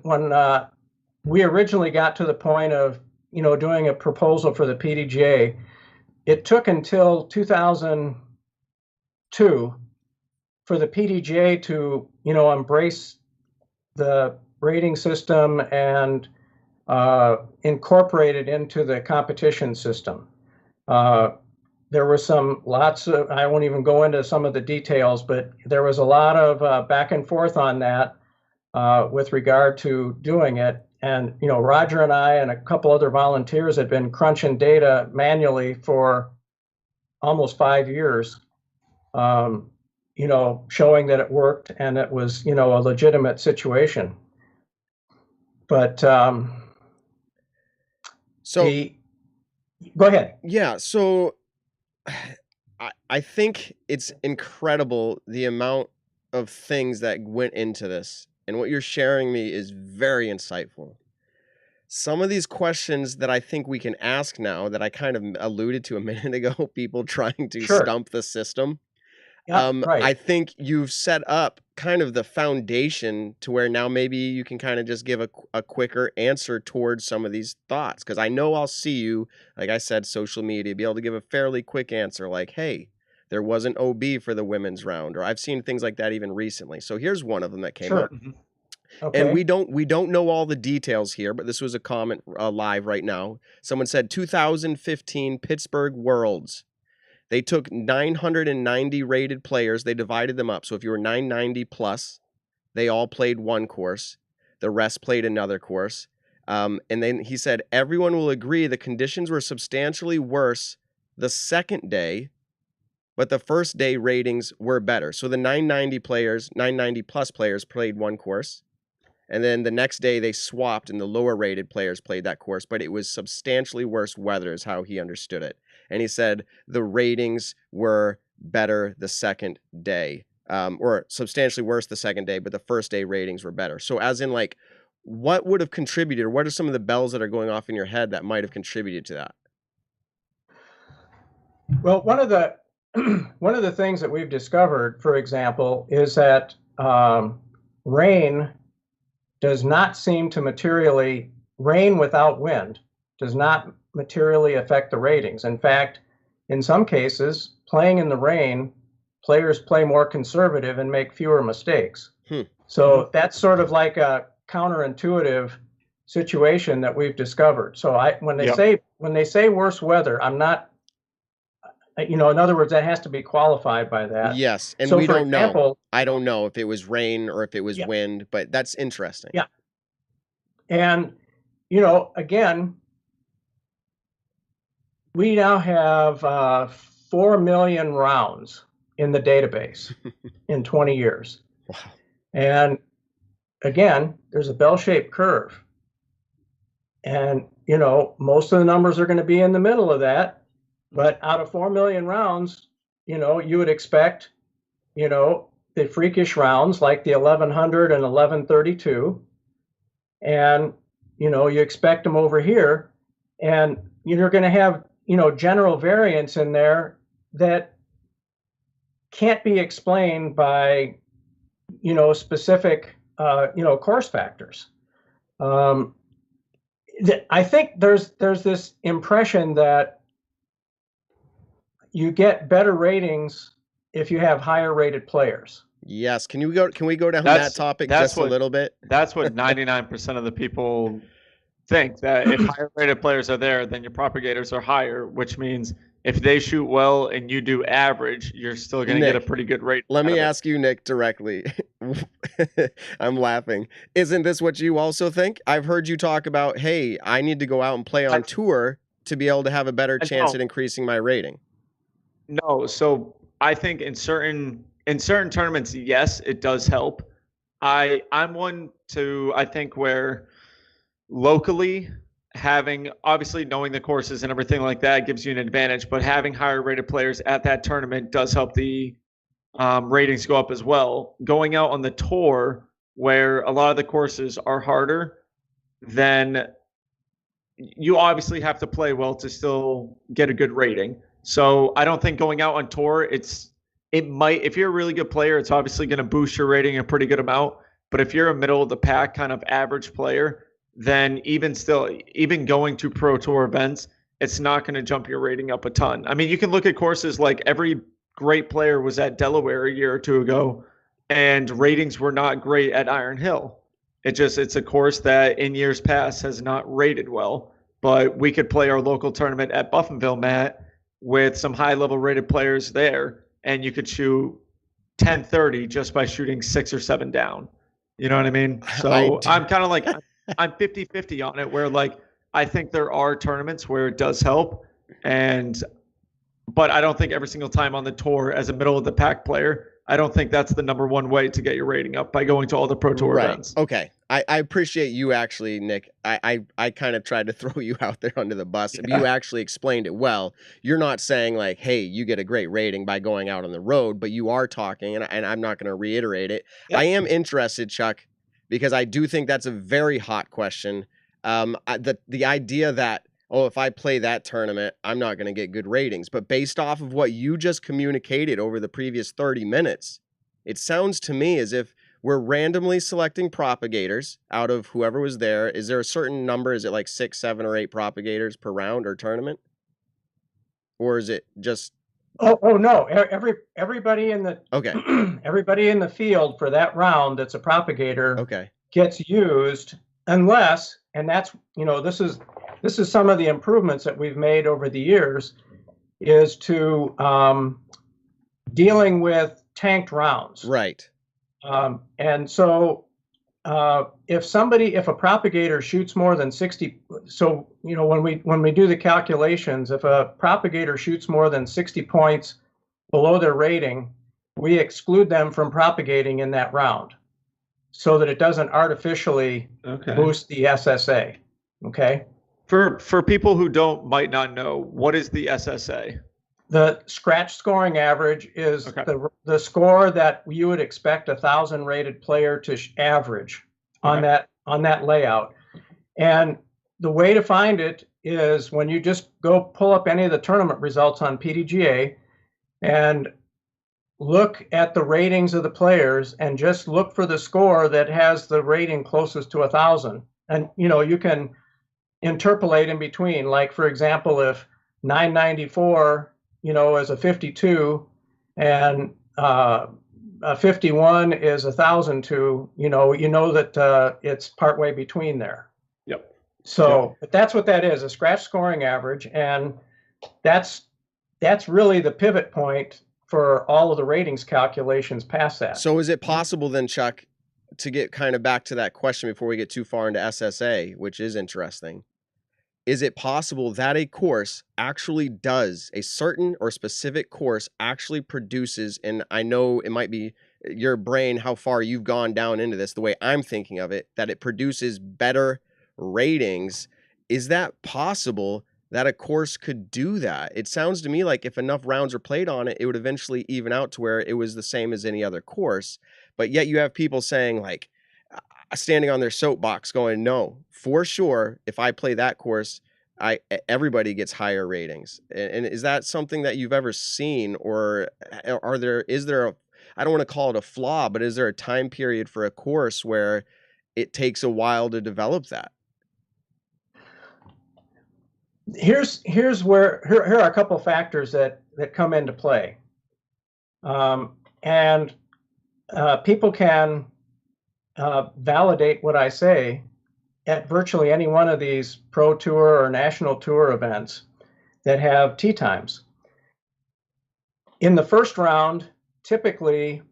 we originally got to the point of, doing a proposal for the PDGA, it took until 2002 for the PDGA to, embrace the rating system and incorporate it into the competition system. There were I won't even go into some of the details, but there was a lot of back and forth on that with regard to doing it. And, Roger and I and a couple other volunteers had been crunching data manually for almost 5 years, showing that it worked and it was, a legitimate situation. But go ahead. Yeah. So I think it's incredible the amount of things that went into this. And what you're sharing me is very insightful. Some of these questions that I think we can ask now that I kind of alluded to a minute ago, people trying to stump the system. Right. I think you've set up kind of the foundation to where now maybe you can kind of just give a quicker answer towards some of these thoughts. Because I know I'll see you, like I said, social media, be able to give a fairly quick answer like, hey, there was an OB for the women's round, or I've seen things like that even recently. So here's one of them that came up. Okay. And we don't know all the details here, but this was a comment live right now. Someone said 2015 Pittsburgh Worlds. They took 990 rated players. They divided them up. So if you were 990 plus, they all played one course. The rest played another course. And then he said, everyone will agree the conditions were substantially worse the second day, but the first day ratings were better. So the 990 plus players played one course. And then the next day they swapped and the lower rated players played that course, but it was substantially worse weather is how he understood it. And he said the ratings were better the second day, or substantially worse the second day, but the first day ratings were better. So as in, like, what would have contributed, or what are some of the bells that are going off in your head that might have contributed to that? Well, one of the things that we've discovered, for example, is that rain does not seem to rain without wind does not materially affect the ratings. In fact, in some cases, playing in the rain, players play more conservative and make fewer mistakes. So that's sort of like a counterintuitive situation that we've discovered. So when they say worse weather, I'm not in other words, that has to be qualified by that. Yes, and So, we for don't know. example, I don't know if it was rain or if it was Yeah. wind, but that's interesting. Yeah. And, again, we now have 4 million rounds in the database in 20 years. Wow. And again, there's a bell-shaped curve. And, most of the numbers are going to be in the middle of that. But out of 4 million rounds, you would expect, the freakish rounds like the 1100 and 1132. And, you expect them over here. And you're going to have, general variance in there that can't be explained by, specific, course factors. I think there's this impression that you get better ratings if you have higher rated players. Yes. Can we go down that topic just a little bit? That's what 99% of the people think, that if higher rated players are there, then your propagators are higher, which means if they shoot well and you do average, you're still going to get a pretty good rate. Let me ask you, Nick, directly. I'm laughing. Isn't this what you also think? I've heard you talk about, hey, I need to go out and play on tour to be able to have a better chance at increasing my rating. No, so I think in certain tournaments, yes, it does help. I'm one to, I think, where locally obviously knowing the courses and everything like that gives you an advantage, but having higher rated players at that tournament does help the ratings go up as well. Going out on the tour where a lot of the courses are harder, then you obviously have to play well to still get a good rating. So I don't think going out on tour, it might, if you're a really good player, it's obviously going to boost your rating a pretty good amount. But if you're a middle of the pack kind of average player, then even going to pro tour events, it's not going to jump your rating up a ton. I mean, you can look at courses like every great player was at Delaware a year or two ago, and ratings were not great at Iron Hill. It's a course that in years past has not rated well, but we could play our local tournament at Buffinville, Matt, with some high level rated players there, and you could shoot 1030 just by shooting 6 or 7 down. You know what I mean? So I'm kind of like, I'm 50-50 on it, where like I think there are tournaments where it does help, but I don't think every single time on the tour as a middle of the pack player, I don't think that's the number one way to get your rating up, by going to all the pro tour events. Okay. I appreciate you actually, Nick. I kind of tried to throw you out there under the bus. Yeah. You actually explained it well. You're not saying like, hey, you get a great rating by going out on the road, but you are talking, and I'm not going to reiterate it. Yep. I am interested, Chuck, because I do think that's a very hot question. The idea that, oh, if I play that tournament, I'm not going to get good ratings. But based off of what you just communicated over the previous 30 minutes, it sounds to me as if we're randomly selecting propagators out of whoever was there. Is there a certain number? Is it like 6, 7, or 8 propagators per round or tournament? Or is it just... Oh no! Everybody in the everybody in the field for that round that's a propagator gets used, unless, and that's, this is some of the improvements that we've made over the years, is to dealing with tanked rounds. Right. And so if a propagator shoots more than 60, so when we do the calculations, if a propagator shoots more than 60 points below their rating, we exclude them from propagating in that round, so that it doesn't artificially boost the SSA. Okay. For people who might not know, what is the SSA? The scratch scoring average is the score that you would expect a 1,000 rated player to average on that layout. And the way to find it is when you just go pull up any of the tournament results on PDGA and look at the ratings of the players, and just look for the score that has the rating closest to 1,000. And you can interpolate in between. Like, for example, if 994 is a 52, and a 51 is 1,002, that it's partway between there. Yep. So, but that's what that is, a scratch scoring average, and that's that's really the pivot point for all of the ratings calculations past that. So is it possible then, Chuck, to get kind of back to that question before we get too far into SSA, which is interesting? Is it possible that a course actually does, a certain or specific course actually produces, and I know it might be your brain, how far you've gone down into this, the way I'm thinking of it, that it produces better ratings? Is that possible that a course could do that? It sounds to me like if enough rounds are played on it, it would eventually even out to where it was the same as any other course. But yet you have people saying, like, standing on their soapbox going, no, for sure, if I play that course, everybody gets higher ratings. And is that something that you've ever seen, or is there a, I don't want to call it a flaw, but is there a time period for a course where it takes a while to develop that? Here are a couple factors that come into play. And people can validate what I say at virtually any one of these pro tour or national tour events that have tee times. In the first round, typically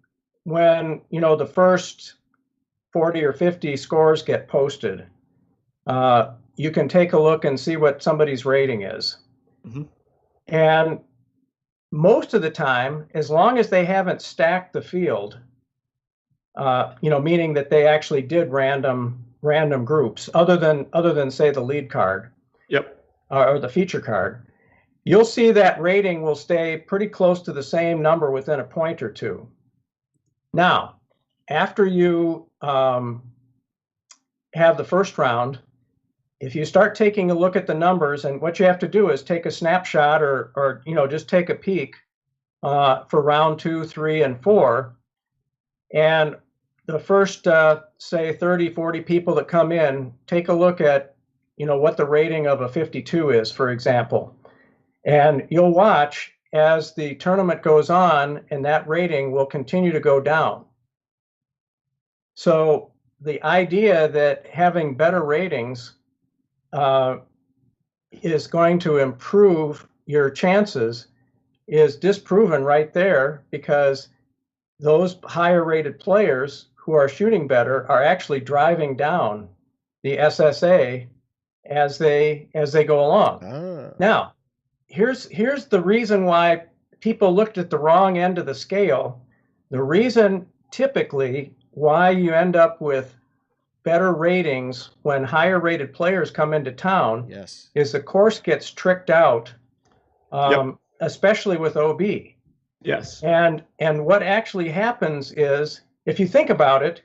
when the first 40 or 50 scores get posted, you can take a look and see what somebody's rating is. Mm-hmm. And most of the time, as long as they haven't stacked the field, meaning that they actually did random groups, other than say the lead card, yep, or the feature card, you'll see that rating will stay pretty close to the same number within a point or two. Now, after you have the first round, if you start taking a look at the numbers, and what you have to do is take a snapshot or just take a peek for round 2, 3, and 4, and the first say 30, 40 people that come in, take a look at what the rating of a 52 is, for example, and you'll watch as the tournament goes on, and that rating will continue to go down. So the idea that having better ratings is going to improve your chances is disproven right there, because those higher rated players who are shooting better are actually driving down the SSA as they go along. Now, here's the reason why people looked at the wrong end of the scale. The reason typically why you end up with better ratings when higher rated players come into town, yes, is the course gets tricked out, yep, especially with OB. Yes. And what actually happens is, if you think about it,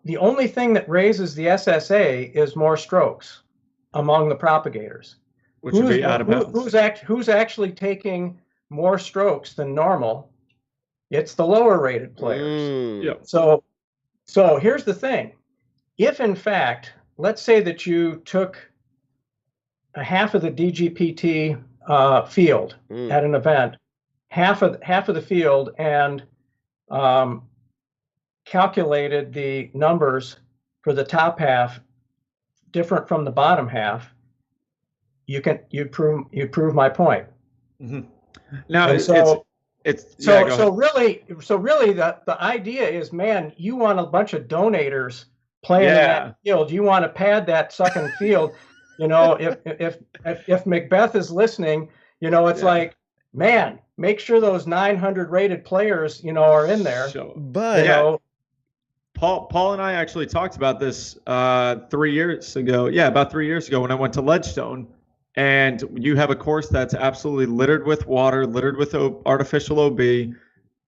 the only thing that raises the SSA is more strokes among the propagators. Which would be out of bounds. Who's actually taking more strokes than normal? It's the lower rated players. Yep. So here's the thing. If in fact, let's say that you took a half of the DGPT field at an event, half of the field, and calculated the numbers for the top half different from the bottom half, you prove my point. Mm-hmm. Now really the idea is, man, you want a bunch of donators playing in that field. You want to pad that sucking field. If Macbeth is listening, it's like, man, make sure those 900 rated players, are in there. But Paul and I actually talked about this 3 years ago. Yeah, about 3 years ago when I went to Ledgestone, and you have a course that's absolutely littered with water, littered with artificial OB.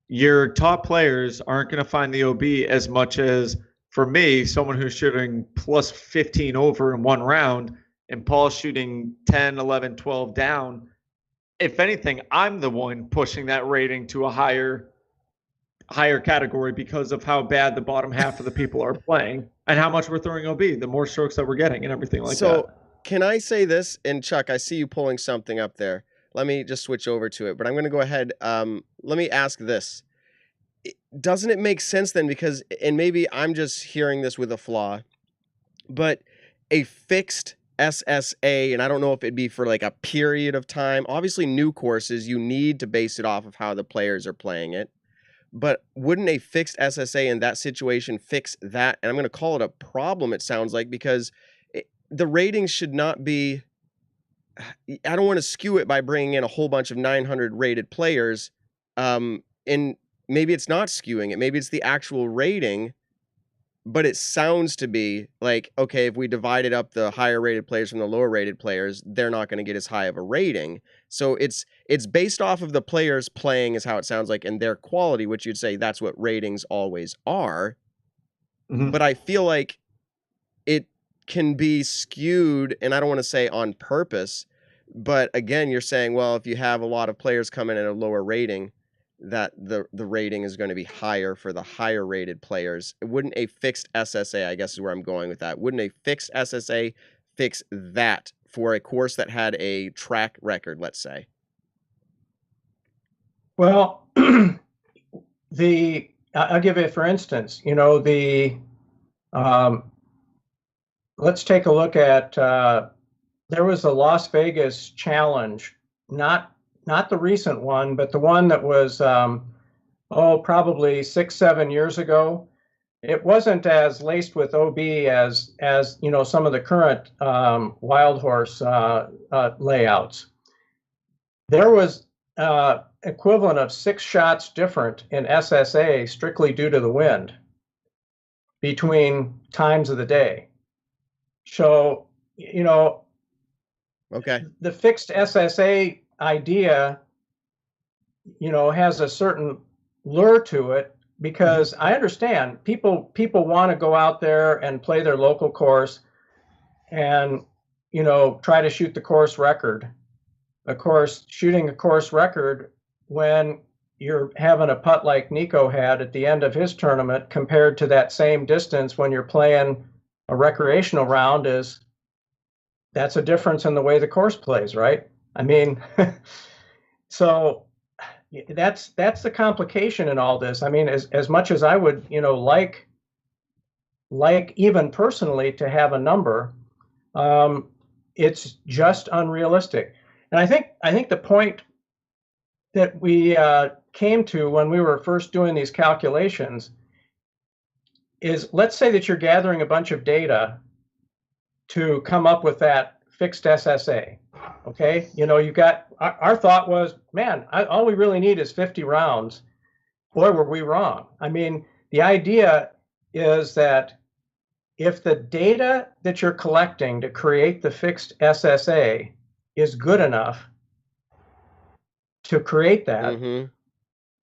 Your top players aren't going to find the OB as much as, for me, someone who's shooting plus 15 over in one round, and Paul's shooting 10, 11, 12 down. If anything, I'm the one pushing that rating to a higher category because of how bad the bottom half of the people are playing and how much we're throwing OB, the more strokes that we're getting and everything like that. So can I say this? And Chuck, I see you pulling something up there. Let me just switch over to it, but I'm going to go ahead. Let me ask this. Doesn't it make sense then? Because, and maybe I'm just hearing this with a flaw, but a fixed SSA, and I don't know if it'd be for like a period of time. Obviously, new courses, you need to base it off of how the players are playing it. But wouldn't a fixed SSA in that situation fix that? And I'm going to call it a problem, it sounds like, because the ratings should not be. I don't want to skew it by bringing in a whole bunch of 900 rated players. And maybe it's not skewing it. Maybe it's the actual rating. But it sounds to be like, okay, if we divided up the higher rated players from the lower rated players, they're not going to get as high of a rating. So it's based off of the players playing is how it sounds like, and their quality, which you'd say that's what ratings always are. Mhm. But I feel like it can be skewed, and I don't want to say on purpose, but again, you're saying, well, if you have a lot of players coming in at a lower rating, that the rating is going to be higher for the higher rated players. Wouldn't a fixed SSA, I guess is where I'm going with that, wouldn't a fixed SSA fix that for a course that had a track record, let's say? Well, I'll give it for instance, let's take a look at, there was a Las Vegas challenge, not the recent one, but the one that was, probably 6-7 years ago. It wasn't as laced with OB as some of the current wild horse layouts. There was equivalent of 6 shots different in SSA strictly due to the wind between times of the day. So, Okay. the fixed SSA idea, has a certain lure to it, because I understand people want to go out there and play their local course and, try to shoot the course record. Of course, shooting a course record when you're having a putt like Nico had at the end of his tournament compared to that same distance when you're playing a recreational round that's a difference in the way the course plays, right? I mean, so that's the complication in all this. I mean, as much as I would, like even personally to have a number, it's just unrealistic. And I think the point that we came to when we were first doing these calculations is, let's say that you're gathering a bunch of data to come up with that fixed SSA. Okay, you got, our thought was, man, all we really need is 50 rounds. Boy, were we wrong. I mean, the idea is that if the data that you're collecting to create the fixed SSA is good enough to create that,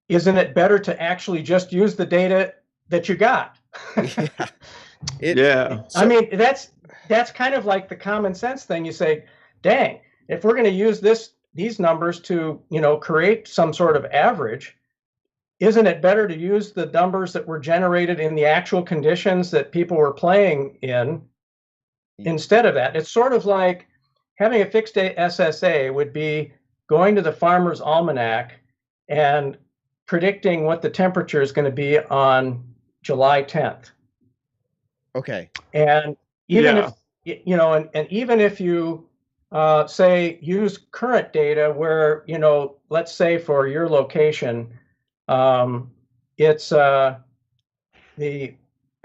isn't it better to actually just use the data that you got? Yeah. I mean, that's kind of like the common sense thing. You say, dang, if we're going to use these numbers to, create some sort of average, isn't it better to use the numbers that were generated in the actual conditions that people were playing in instead of that? It's sort of like having a fixed SSA would be going to the Farmer's Almanac and predicting what the temperature is going to be on July 10th. Okay. And even if, and even if you say use current data where, let's say for your location, it's the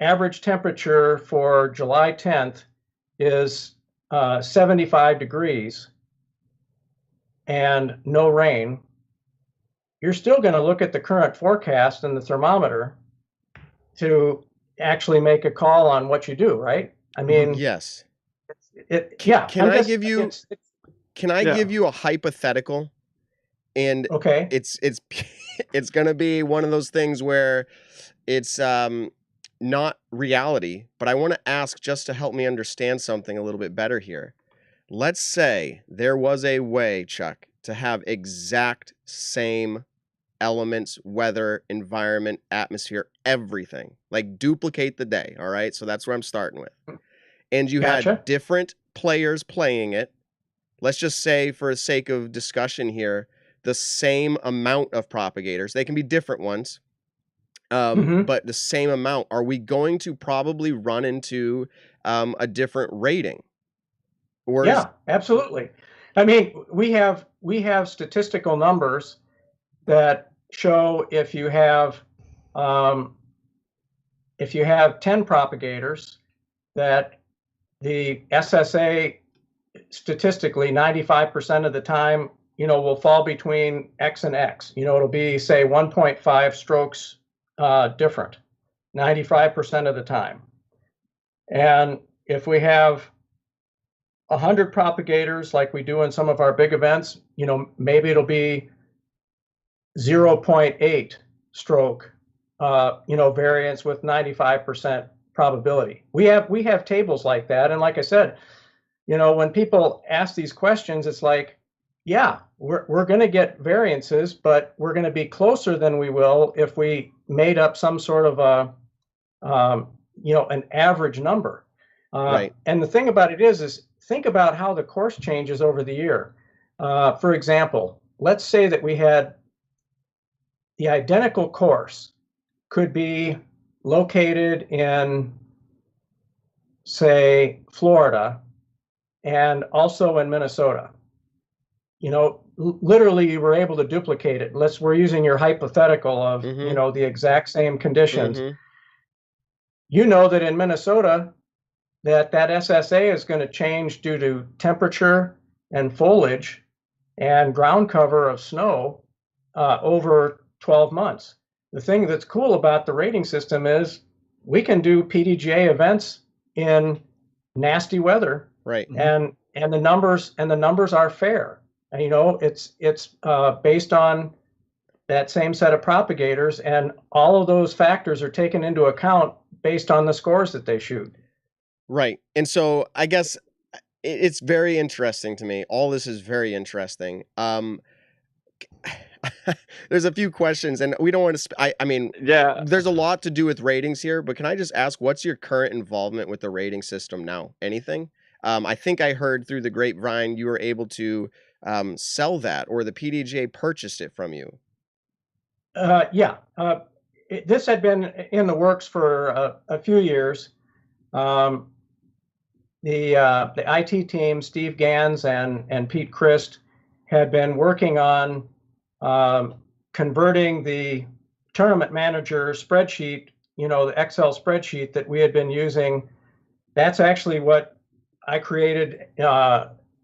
average temperature for July 10th is 75 degrees and no rain, you're still going to look at the current forecast and the thermometer to actually make a call on what you do, right? I mean, yes. Can I give you a hypothetical? And okay, it's it's going to be one of those things where it's not reality, but I want to ask just to help me understand something a little bit better here. Let's say there was a way, Chuck, to have exact same elements, weather, environment, atmosphere, everything, like duplicate the day. All right. So that's where I'm starting with. And you had different players playing it. Let's just say, for the sake of discussion here, the same amount of propagators. They can be different ones, but the same amount. Are we going to probably run into a different rating? Or Yeah, absolutely. I mean, we have statistical numbers that show if you have 10 propagators, that the SSA statistically 95% of the time, will fall between X and X. It'll be, say, 1.5 strokes different 95% of the time. And if we have 100 propagators like we do in some of our big events, maybe it'll be 0.8 stroke variance with 95% probability. We have tables like that. And like I said, when people ask these questions, it's like, yeah, we're going to get variances, but we're going to be closer than we will if we made up some sort of an average number. Right. And the thing about it is think about how the course changes over the year. For example, let's say that we had the identical course could be located in, say, Florida and also in Minnesota. Literally you were able to duplicate it. We're using your hypothetical of, the exact same conditions. That in Minnesota, that SSA is going to change due to temperature and foliage and ground cover of snow over 12 months. The thing that's cool about the rating system is we can do PDGA events in nasty weather, right? And the numbers are fair. And, it's based on that same set of propagators, and all of those factors are taken into account based on the scores that they shoot. Right. And so I guess it's very interesting to me. All this is very interesting. There's a few questions, and we don't want to. I mean, yeah, there's a lot to do with ratings here, but can I just ask, what's your current involvement with the rating system now? Anything? I think I heard through the grapevine you were able to sell that, or the PDGA purchased it from you. Yeah. This had been in the works for a few years. The IT team, Steve Gans and Pete Christ, had been working on converting the tournament manager spreadsheet, the Excel spreadsheet that we had been using. That's actually what I created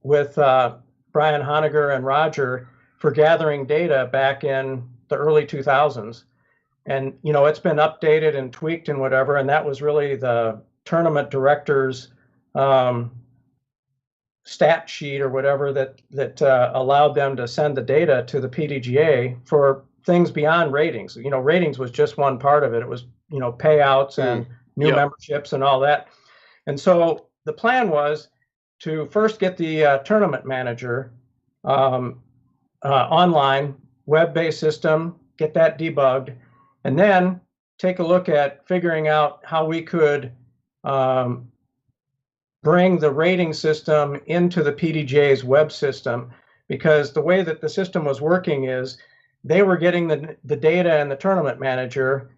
with Brian Honegger and Roger for gathering data back in the early 2000s. And, it's been updated and tweaked and whatever. And that was really the tournament director's stat sheet or whatever that allowed them to send the data to the PDGA for things beyond ratings. Ratings was just one part of it. It was, payouts and new memberships and all that. And so the plan was to first get the tournament manager online, web-based system, get that debugged, and then take a look at figuring out how we could bring the rating system into the PDGA's web system, because the way that the system was working is they were getting the data and the tournament manager,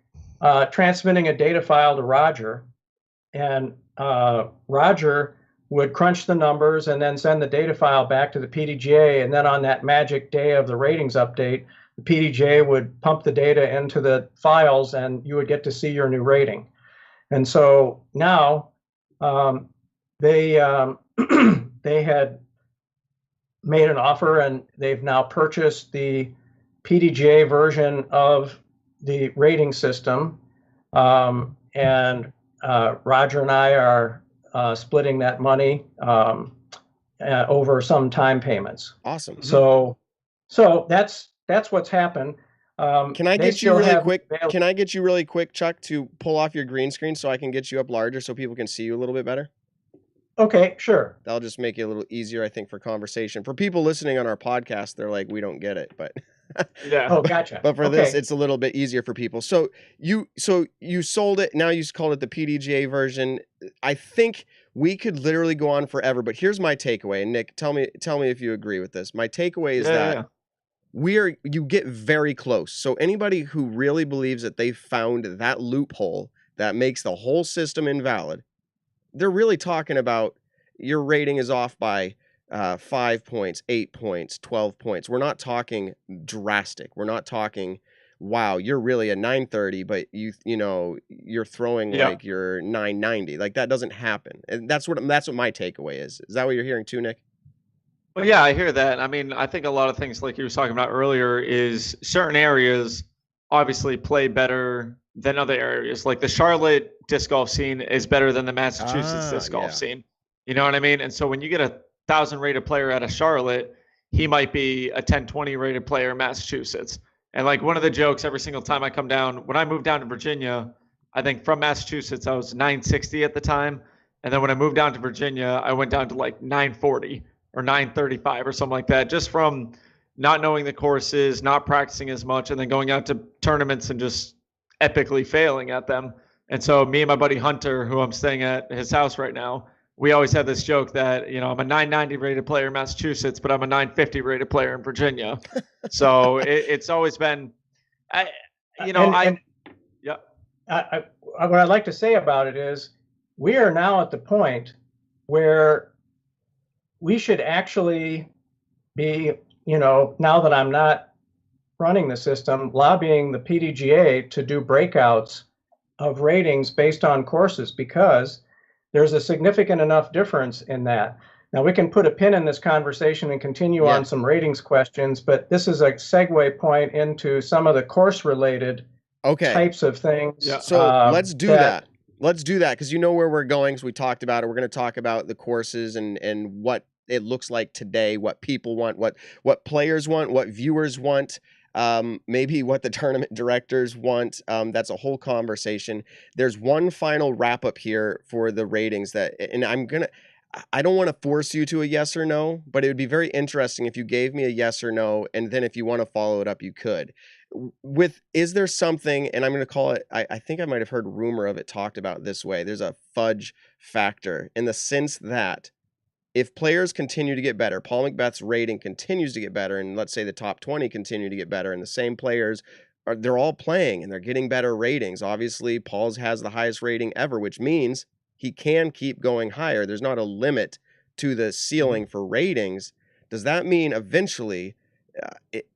transmitting a data file to Roger, and Roger would crunch the numbers and then send the data file back to the PDGA. And then on that magic day of the ratings update, the PDGA would pump the data into the files and you would get to see your new rating. And so now they had made an offer, and they've now purchased the PDGA version of the rating system. And Roger and I are splitting that money over some time payments. Awesome. So that's what's happened. Can I get you really quick? Can I get you really quick, Chuck, to pull off your green screen so I can get you up larger so people can see you a little bit better? Okay, sure. That'll just make it a little easier, I think, for conversation. For people listening on our podcast, they're like, we don't get it, but yeah. Oh, gotcha. But for this, it's a little bit easier for people. So you sold it. Now you called it the PDGA version. I think we could literally go on forever, but here's my takeaway. And Nick, tell me if you agree with this. My takeaway is that you get very close. So anybody who really believes that they found that loophole that makes the whole system invalid, they're really talking about, your rating is off by 5 points, 8 points, 12 points. We're not talking drastic. We're not talking, wow, you're really a 930, but you're throwing like you're 990. Like that doesn't happen. And that's what my takeaway is. Is that what you're hearing too, Nick? Well, yeah, I hear that. I mean, I think a lot of things like you were talking about earlier is certain areas obviously play better than other areas. Like the Charlotte disc golf scene is better than the Massachusetts disc golf scene. You know what I mean? And so when you get a 1,000 rated player out of Charlotte, he might be a 1020 rated player in Massachusetts. And like one of the jokes every single time I come down, when I moved down to Virginia, I think from Massachusetts, I was 960 at the time. And then when I moved down to Virginia, I went down to like 940 or 935 or something like that, just from not knowing the courses, not practicing as much, and then going out to tournaments and just epically failing at them. And so me and my buddy Hunter, who I'm staying at his house right now, we always had this joke that, I'm a 990 rated player in Massachusetts, but I'm a 950 rated player in Virginia. So it's always been, what I'd like to say about it is we are now at the point where we should actually be, now that I'm not running the system, lobbying the PDGA to do breakouts of ratings based on courses, because there's a significant enough difference in that. Now, we can put a pin in this conversation and continue on some ratings questions, but this is a segue point into some of the course-related types of things. Yeah. So let's do that. Let's do that, because you know where we're going. So we talked about it. We're going to talk about the courses and what it looks like today, what people want, what players want, what viewers want, maybe what the tournament directors want. That's a whole conversation. There's one final wrap up here for the ratings and I don't want to force you to a yes or no, but it would be very interesting if you gave me a yes or no, and then if you want to follow it up, you could. Is there something, and I'm going to call it, I think I might have heard rumor of it talked about this way. There's a fudge factor in the sense that if players continue to get better, Paul Macbeth's rating continues to get better, and let's say the top 20 continue to get better, and the same players they're all playing and they're getting better ratings. Obviously, Paul's has the highest rating ever, which means he can keep going higher. There's not a limit to the ceiling for ratings. Does that mean eventually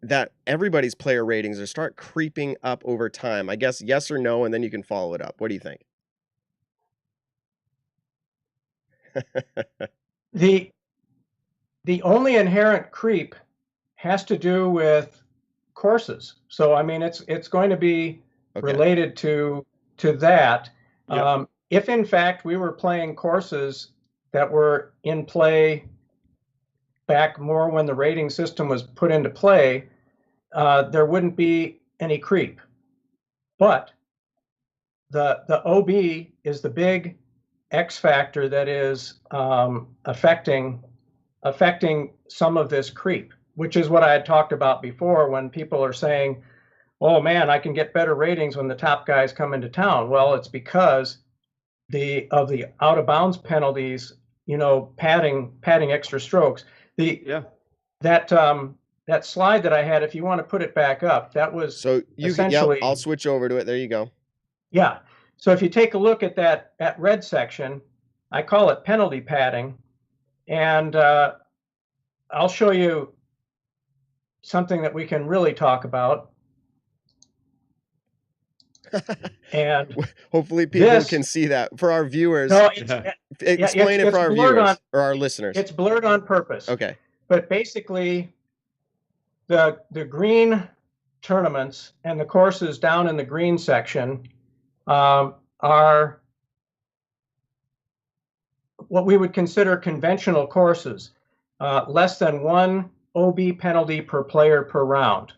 that everybody's player ratings are start creeping up over time? I guess yes or no, and then you can follow it up. What do you think? The only inherent creep has to do with courses. So I mean, it's going to be related to that. Yep. If in fact we were playing courses that were in play back more when the rating system was put into play, there wouldn't be any creep. But the OB is the big X factor that is affecting some of this creep, which is what I had talked about before when people are saying, oh man, I can get better ratings when the top guys come into town. Well, it's because of the out of bounds penalties, padding extra strokes. That slide that I had, if you want to put it back up, that was essentially. I'll switch over to it. There you go. Yeah. So if you take a look at that red section, I call it penalty padding, and I'll show you something that we can really talk about. And hopefully people can see that for our viewers. No, explain it for our viewers or our listeners. It's blurred on purpose. Okay. But basically, the green tournaments and the courses down in the green section are what we would consider conventional courses, less than one OB penalty per player per round.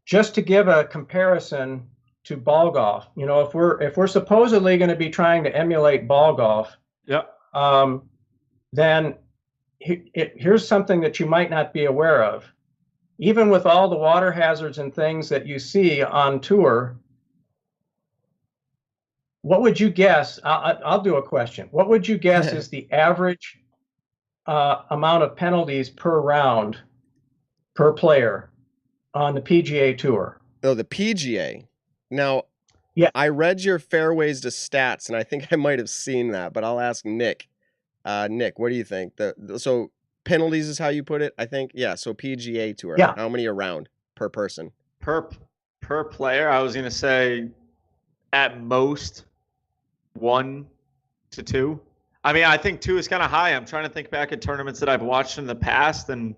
Just to give a comparison to ball golf, if we're supposedly going to be trying to emulate ball golf, then here's something that you might not be aware of. Even with all the water hazards and things that you see on tour, what would you guess? I'll do a question. What would you guess is the average amount of penalties per round per player on the PGA Tour? Oh, the PGA. Now, yeah, I read your fairways to stats, and I think I might have seen that, but I'll ask Nick. Nick, what do you think? So penalties is how you put it, I think. Yeah. So PGA Tour. Yeah. How many around per person? Per player, I was gonna say at most 1 to 2. I mean, I think 2 is kind of high. I'm trying to think back at tournaments that I've watched in the past, and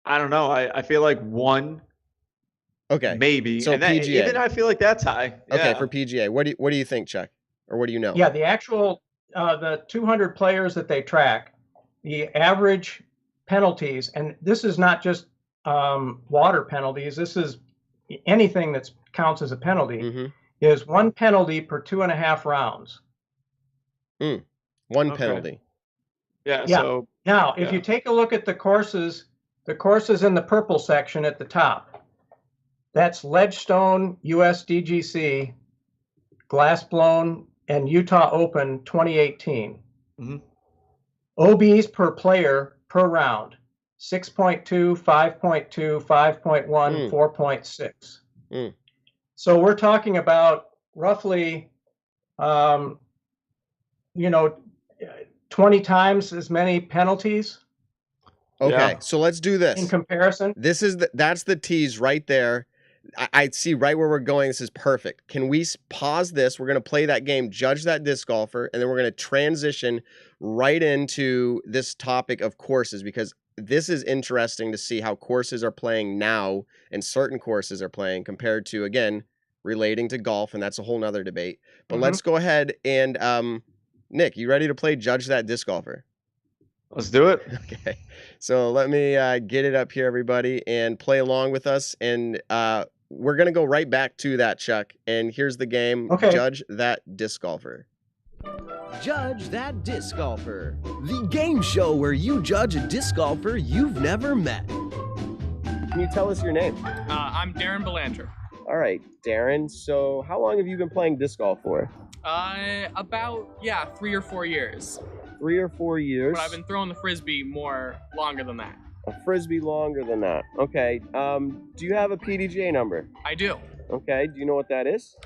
I don't know. I feel like 1, Okay. maybe. So and that, PGA. even I feel like that's high. Okay, Yeah. for PGA. What do you think, Chuck? Or what do you know? Yeah, the actual the 200 players that they track, the average penalties, and this is not just water penalties. This is anything that counts as a penalty. Mm-hmm. Is 1 penalty per 2.5 rounds. One Okay. penalty. Yeah. Yeah. So Now, if Yeah. you take a look at the courses in the purple section at the top, that's Ledgestone, USDGC, Glassblown, and Utah Open 2018. Mhm. OBs per player per round, 6.2, 5.2, 5.1, 4.6. Mm. So we're talking about roughly, 20 times as many penalties Okay, Yeah. so let's do this. in comparison. That's the tease right there. I see right where we're going. This is perfect. Can we pause this? We're going to play that game, judge that disc golfer, and then we're going to transition right into this topic of courses, because this is interesting to see how courses are playing now and certain courses are playing compared to, again, relating to golf, and that's a whole nother debate. But let's go ahead and, Nick, you ready to play judge that disc golfer? Let's do it. Okay, so let me get it up here, everybody, and play along with us. And we're going to go right back to that, Chuck. And here's the game. Okay. Judge that disc golfer. Judge That Disc Golfer, the game show where you judge a disc golfer you've never met. Can you tell us your name? I'm Darren Belanger. All right, Darren. So how long have you been playing disc golf for? About 3 or 4 years. 3 or 4 years. But I've been throwing the frisbee longer than that. A frisbee longer than that. Okay. Do you have a PDGA number? I do. Okay. Do you know what that is?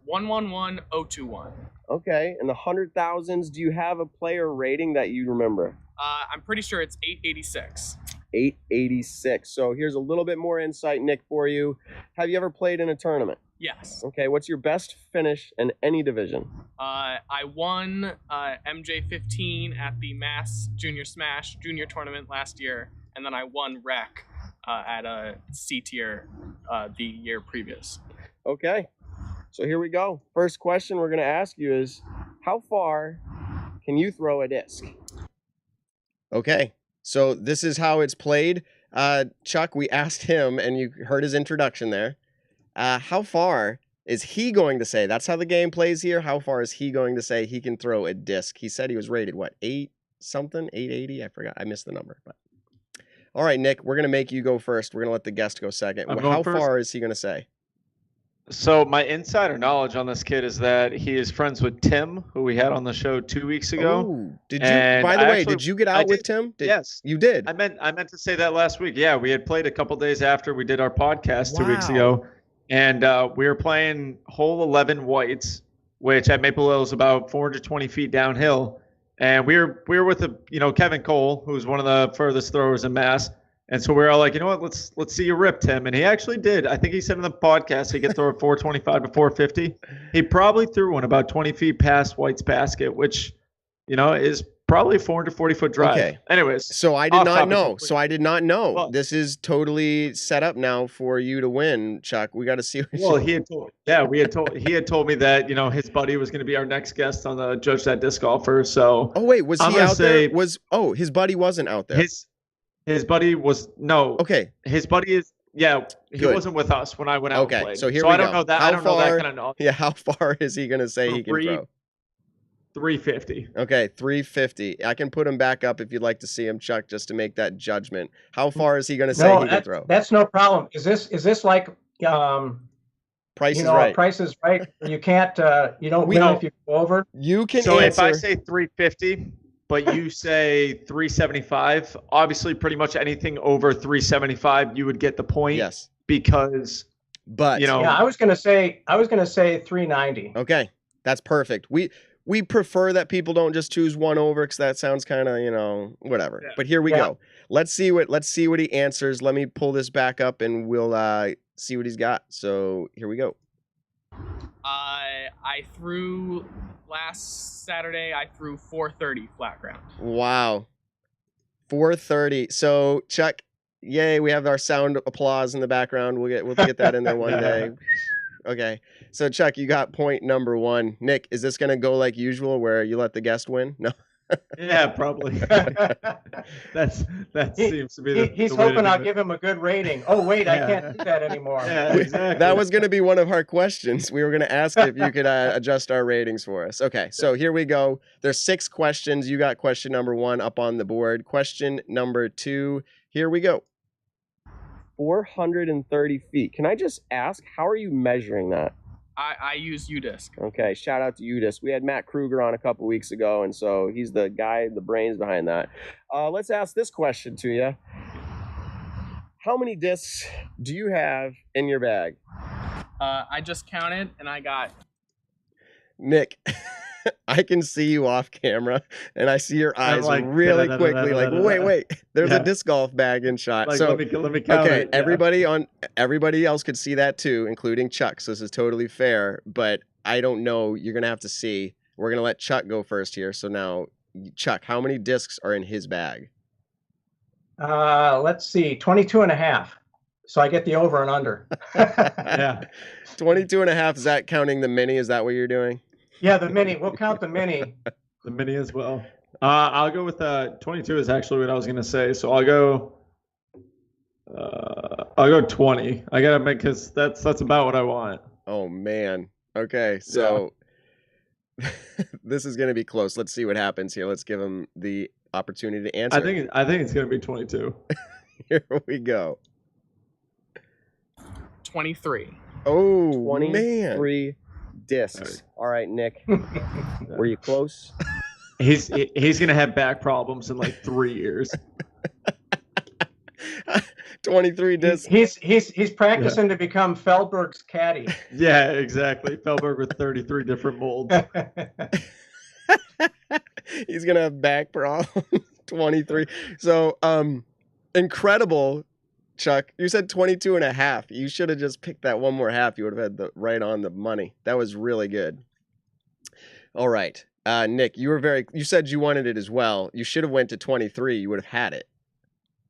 111021. Okay. And the 100,000s, do you have a player rating that you remember? I'm pretty sure it's 886. 886. So here's a little bit more insight, Nick, for you. Have you ever played in a tournament? Yes. Okay. What's your best finish in any division? I won MJ15 at the Mass Junior Smash Junior Tournament last year, and then I won Rec at a C tier the year previous. Okay. So here we go. First question we're going to ask you is, how far can you throw a disc? Okay. So this is how it's played. Chuck, we asked him, and you heard his introduction there. How far is he going to say? That's how the game plays here. How far is he going to say he can throw a disc? He said he was rated, what, 8 something? 880? I forgot. I missed the number. But all right, Nick, we're going to make you go first. We're going to let the guest go second. How far is he going to say? So my insider knowledge on this kid is that he is friends with Tim, who we had on the show 2 weeks ago. Oh, did you? And By the I way, actually- did you get out with Tim? Yes. You did? I meant to say that last week. Yeah, we had played a couple days after we did our podcast 2 weeks Wow. ago, and we were playing hole 11 whites, which at Maple Hill is about 420 feet downhill. And we were with Kevin Cole, who's one of the furthest throwers in Mass. And so we're all like, you know what, let's see you rip, Tim. And he actually did. I think he said in the podcast he could throw a 425 to 450. He probably threw one about 20 feet past White's basket, which, is probably a 440-foot drive. Okay. Anyways. So I did off not topic know. completely. So I did not know. Well- This is totally set up now for you to win, Chuck. We got to see. Well, he had told me that, his buddy was going to be our next guest on the Judge That Disc Golfer. So Oh wait, was I'm he gonna out there? say- His buddy wasn't out there. his buddy was no. Okay. His buddy is he Good. wasn't with us when I went out Okay, and played. so here so we I don't go. know that. How I don't know that far- kind of knowledge. Yeah. How far is he gonna say he can throw? 350. Okay, 350. I can put him back up if you'd like to see him, Chuck, just to make that judgment. How far is he gonna say he can throw? That's no problem. Is this like Price is right. Price is Right? You can't you don't win if you go over. You can So answer. if I say 350, but you say 375, obviously pretty much anything over 375, you would get the point. Yes. Because But you know. Yeah, I was gonna say 390. okay, that's perfect. we prefer that people don't just choose one over because that sounds kind of, whatever. Yeah. But here we Yeah. go. Let's see what he answers. Let me pull this back up and we'll see what he's got. So here we go. I threw last Saturday. I threw 430 flat ground. Wow. 430. So Chuck, yay, we have our sound applause in the background. We'll get that in there one day. Okay. So Chuck, you got point number 1. Nick, is this gonna go like usual where you let the guest win? No. Yeah, probably. That seems to be He's the way to hoping do I'll it. give him a good rating. Oh, wait, I can't do that anymore. Yeah, exactly. That was gonna be one of our questions. We were gonna ask if you could adjust our ratings for us. Okay, so here we go. There's 6 questions. You got question number 1 up on the board. Question number 2. Here we go. 430 feet. Can I just ask, how are you measuring that? I use UDisc. Okay, shout out to UDisc. We had Matt Kruger on a couple weeks ago, and so he's the guy, the brains behind that. Let's ask this question to you. How many discs do you have in your bag? I just counted and I got Nick, I can see you off camera, and I see your eyes like, really quickly like, wait, there's Yeah. a disc golf bag in shot. Like, So let me count okay, it. Yeah. everybody else could see that too, including Chuck. So this is totally fair, but I don't know. You're gonna have to see. We're gonna let Chuck go first here. So now, Chuck, how many discs are in his bag? Let's see, 22 and a half. So I get the over and under. Yeah. 22 and a half. Is that counting the mini? Is that what you're doing? Yeah, the mini. We'll count the mini. The mini as well. I'll go with 22 is actually what I was gonna say. So I'll go 20. I gotta make, because that's about what I want. Oh man. Okay, so this is gonna be close. Let's see what happens here. Let's give him the opportunity to answer. I think it's gonna be 22. Here we go. 23. Oh, 23 man. discs. All right, Nick. Were you close? He's gonna have back problems in like 3 years. 23 discs. He's practicing to become Feldberg's caddy. Yeah, exactly. Feldberg with 33 different molds. He's gonna have back problems. 23. So incredible, Chuck. You said 22 and a half. You should have just picked that one more half. You would have had the right on the money. That was really good. All right. Nick, you said you wanted it as well. You should have went to 23. You would have had it.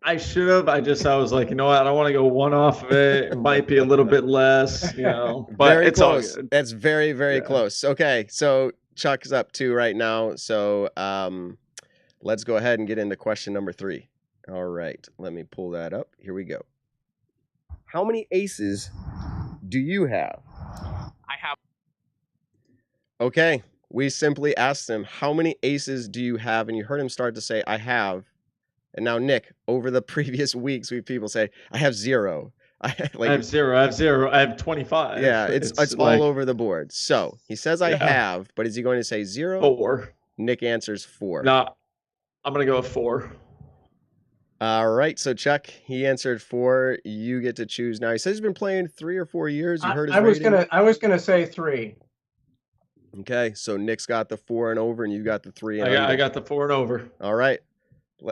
I should have. I was like, you know what? I don't want to go one off of it. It might be a little bit less, but Very it's all close. good. That's very, very close. Okay, so Chuck is up 2 right now. So let's go ahead and get into question number 3. All right, let me pull that up. Here we go. How many aces do you have? I have Okay, we simply asked him, how many aces do you have? And you heard him start to say, I have. And now, Nick, over the previous weeks, we have people say, I have 0. I have 0. I have 0. I have 25. Yeah, it's like all over the board. So he says I Yeah. have, but is he going to say 0? 4. Nick answers 4. No, I'm gonna go with 4. All right, so Chuck, he answered 4. You get to choose now. He says he's been playing 3 or 4 years. You heard his rating? I was gonna say 3. Okay, so Nick's got the 4 and over, and you got the 3 and I under. got the 4 and over. All right,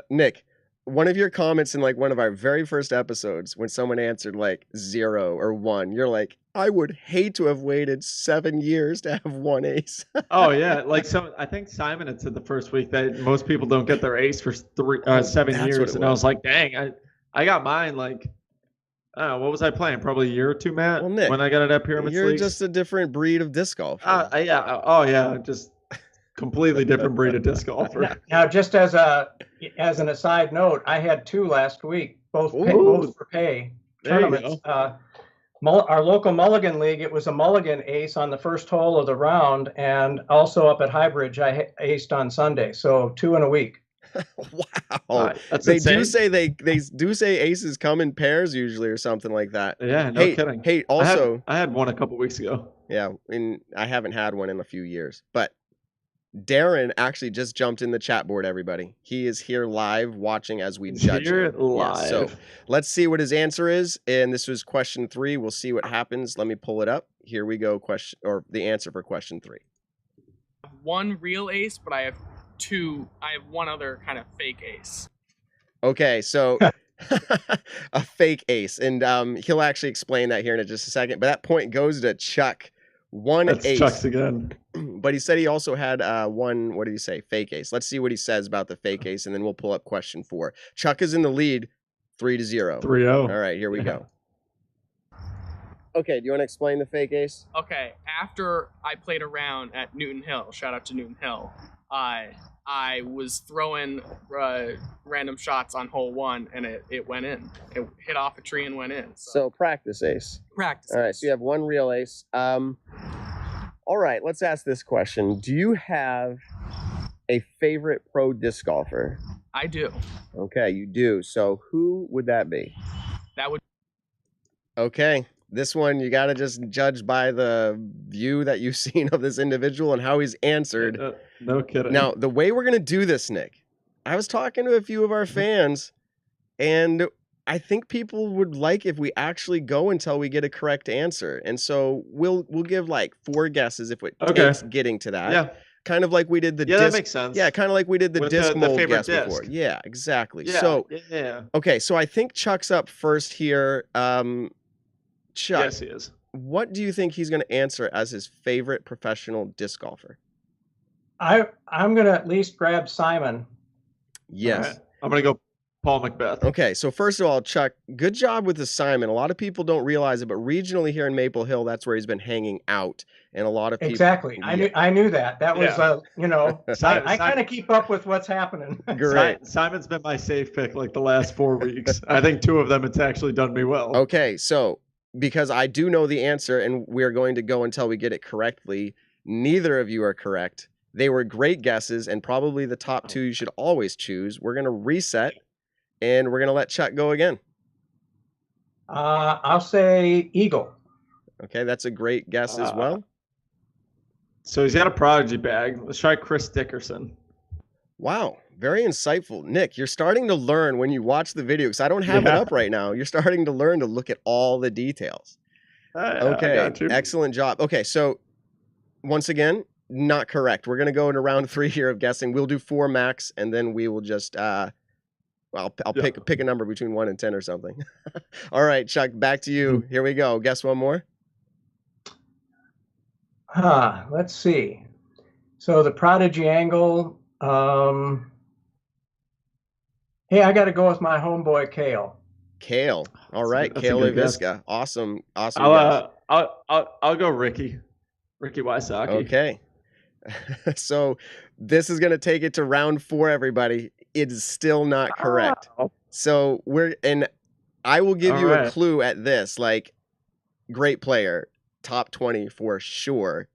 Nick. One of your comments in like one of our very first episodes, when someone answered like 0 or 1, you're like, I would hate to have waited 7 years to have 1 ace. Oh yeah, like I think Simon had said the first week that most people don't get their ace for 7 That's what years, it and I was. was like, dang, I got mine like, I don't know, what was I playing? Probably a year or 2, Matt. Well, Nick, when I got it at Pyramid You're Leagues. just a different breed of disc golf. Just completely different breed of disc golfer. Now, just as an aside note, I had 2 last week, both for pay There you tournaments. Our local Mulligan League, it was a Mulligan ace on the first hole of the round, and also up at Highbridge, I aced on Sunday. So 2 in a week. Wow. That's They insane. do say they do say aces come in pairs usually or something like that. Yeah, no kidding. Hey, also, I had one a couple weeks ago. yeah, and I haven't had one in a few years. But Darren actually just jumped in the chat board, everybody. He is here live watching as we judge Here him. live. Yeah, so let's see what his answer is. And this was question 3. We'll see what happens. Let me pull it up. Here we go. The answer for question 3. one real ace, but I have one other kind of fake ace. Okay, so a fake ace, and he'll actually explain that here in just a second. But that point goes to Chuck. That's Ace. Chuck's again. But he said he also had one. What did he say? Fake ace. Let's see what he says about the fake ace, and then we'll pull up question 4. Chuck is in the lead, 3-0. 3-0. All right, here we go. Okay, do you want to explain the fake ace? Okay, after I played around at Newton Hill, shout out to Newton Hill, I was throwing random shots on hole 1, and it went in. It hit off a tree and went in. So practice ace. Practice. All right, so you have one real ace. All right, let's ask this question. Do you have a favorite pro disc golfer? I do. Okay, you do. So who would that be? That would. Okay. This one, you got to just judge by the view that you've seen of this individual and how he's answered. No kidding. Now, the way we're going to do this, Nick, I was talking to a few of our fans, and I think people would like if we actually go until we get a correct answer. And so we'll give like 4 guesses if it takes getting to that. Yeah. Kind of like we did the disc. That makes sense. Yeah, kind of like we did the With disc the mold favorite guess disc. before. Yeah, exactly. Yeah. So, yeah. okay, so I think Chuck's up first here. Chuck, Yes, he is. what do you think he's going to answer as his favorite professional disc golfer? I'm going to at least grab Simon. Yes. Right. I'm going to go Paul Macbeth. Okay, so first of all, Chuck, good job with the Simon. A lot of people don't realize it, but regionally here in Maple Hill, that's where he's been hanging out, and a lot of people. Exactly, I knew that. That was I kind of keep up with what's happening. Great. Simon's been my safe pick like the last 4 weeks. I think 2 of them it's actually done me well. Okay, so because I do know the answer, and we're going to go until we get it correctly. Neither of you are correct. They were great guesses, and probably the top 2 you should always choose. We're going to reset, and we're going to let Chuck go again. I'll say Eagle. Okay, that's a great guess as well. So he's got a prodigy bag. Let's try Chris Dickerson. Wow, very insightful. Nick, you're starting to learn when you watch the video, because I don't have it up right now. You're starting to learn to look at all the details. Okay, excellent job. Okay, so once again, not correct. We're going to go into round 3 here of guessing. We'll do 4 max, and then we will just, I'll pick a number between 1 and 10 or something. All right, Chuck, back to you. Here we go. Guess one more. Let's see. So the prodigy angle. Hey, I got to go with my homeboy Kale. Kale. All right, Kale Leviska. Awesome. I'll go Ricky Wysocki. Okay. So this is going to take it to round 4, everybody. It is still not correct. So I will give you a clue at this, like, great player, top 20 for sure.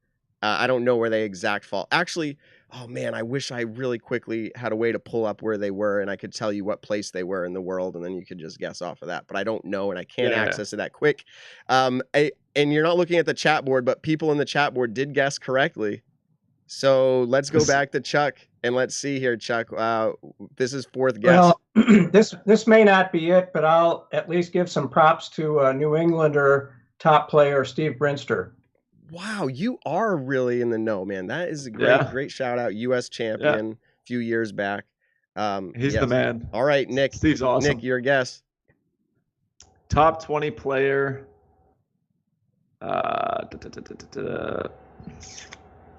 I don't know where they exact fall. Actually, oh man, I wish I really quickly had a way to pull up where they were and I could tell you what place they were in the world, and then you could just guess off of that. But I don't know, and I can't access it that quick. And you're not looking at the chat board, but people in the chat board did guess correctly. So let's go back to Chuck and let's see here, Chuck. This is 4th guess. Well, this may not be it, but I'll at least give some props to New Englander top player Steve Brinster. Wow, you are really in the know, man. That is a great shout out. U.S. champion a few years back. He's the man. All right, Nick. Steve's awesome. Nick, your guess. Top 20 player.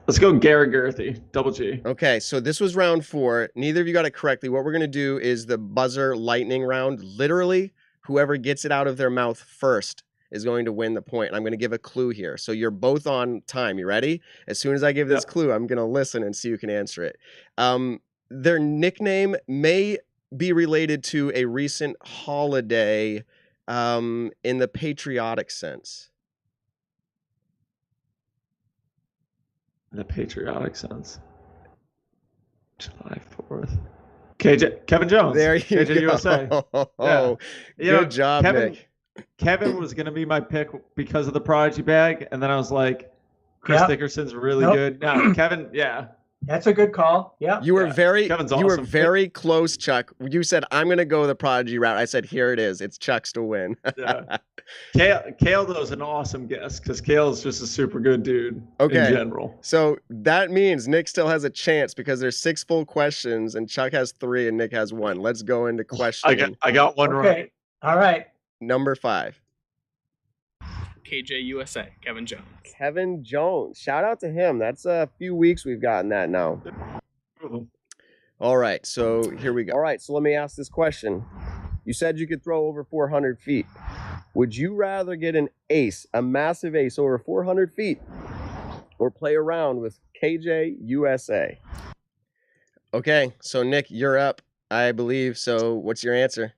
Let's go Gary Gerthy, double G. Okay, so this was round 4. Neither of you got it correctly. What we're going to do is the buzzer lightning round. Literally, whoever gets it out of their mouth first is going to win the point. And I'm going to give a clue here. So you're both on time. You ready? As soon as I give this clue, I'm going to listen and see who can answer it. Their nickname may be related to a recent holiday in the patriotic sense. In the patriotic sense. July 4th. Kevin Jones. There you KJ go. USA. Good job, Nick. Kevin was going to be my pick because of the prodigy bag, and then I was like, Chris Dickerson's really good. No, Kevin, That's a good call. Yeah. You were Kevin's you were awesome. very close, Chuck. You said I'm gonna go the Prodigy route. I said here it is. It's Chuck's to win. Yeah. Kale though is an awesome guess because Kale is just a super good dude in general. So that means Nick still has a chance because there's 6 full questions and Chuck has 3 and Nick has 1. Let's go into question. I got one right. Okay. All right. Number 5. KJ USA, Kevin Jones. Kevin Jones. Shout out to him. That's a few weeks we've gotten that now. All right, so here we go. All right, so let me ask this question. You said you could throw over 400 feet. Would you rather get an ace, a massive ace over 400 feet, or play around with KJ USA? Okay, so Nick, you're up, I believe. So what's your answer?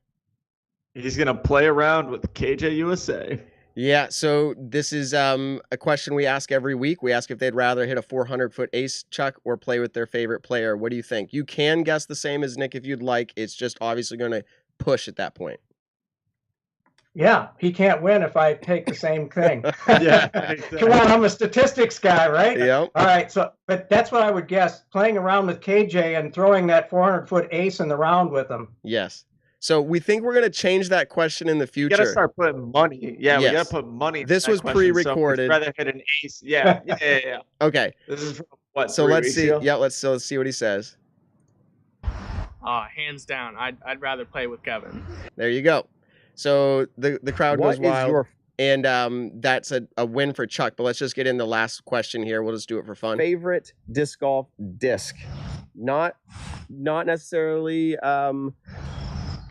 He's going to play around with KJ USA. Yeah, so this is a question we ask every week. We ask if they'd rather hit a 400-foot ace, Chuck, or play with their favorite player. What do you think? You can guess the same as Nick if you'd like. It's just obviously going to push at that point. Yeah, he can't win if I take the same thing. Yeah, exactly. Come on, I'm a statistics guy, right? Yep. All right, so but that's what I would guess. Playing around with KJ and throwing that 400-foot ace in the round with him. Yes. So we think we're going to change that question in the future. You got to start putting money. Yeah, Yes. we got to put money. This in that was question, pre-recorded. So we'd rather hit an ace. Yeah. Okay. This is from, what? So 3 let's weeks see. ago? Yeah, let's see what he says. Hands down, I'd rather play with Kevin. There you go. So the crowd goes wild. And that's a win for Chuck. But let's just get in the last question here. We'll just do it for fun. Favorite disc golf disc? Not necessarily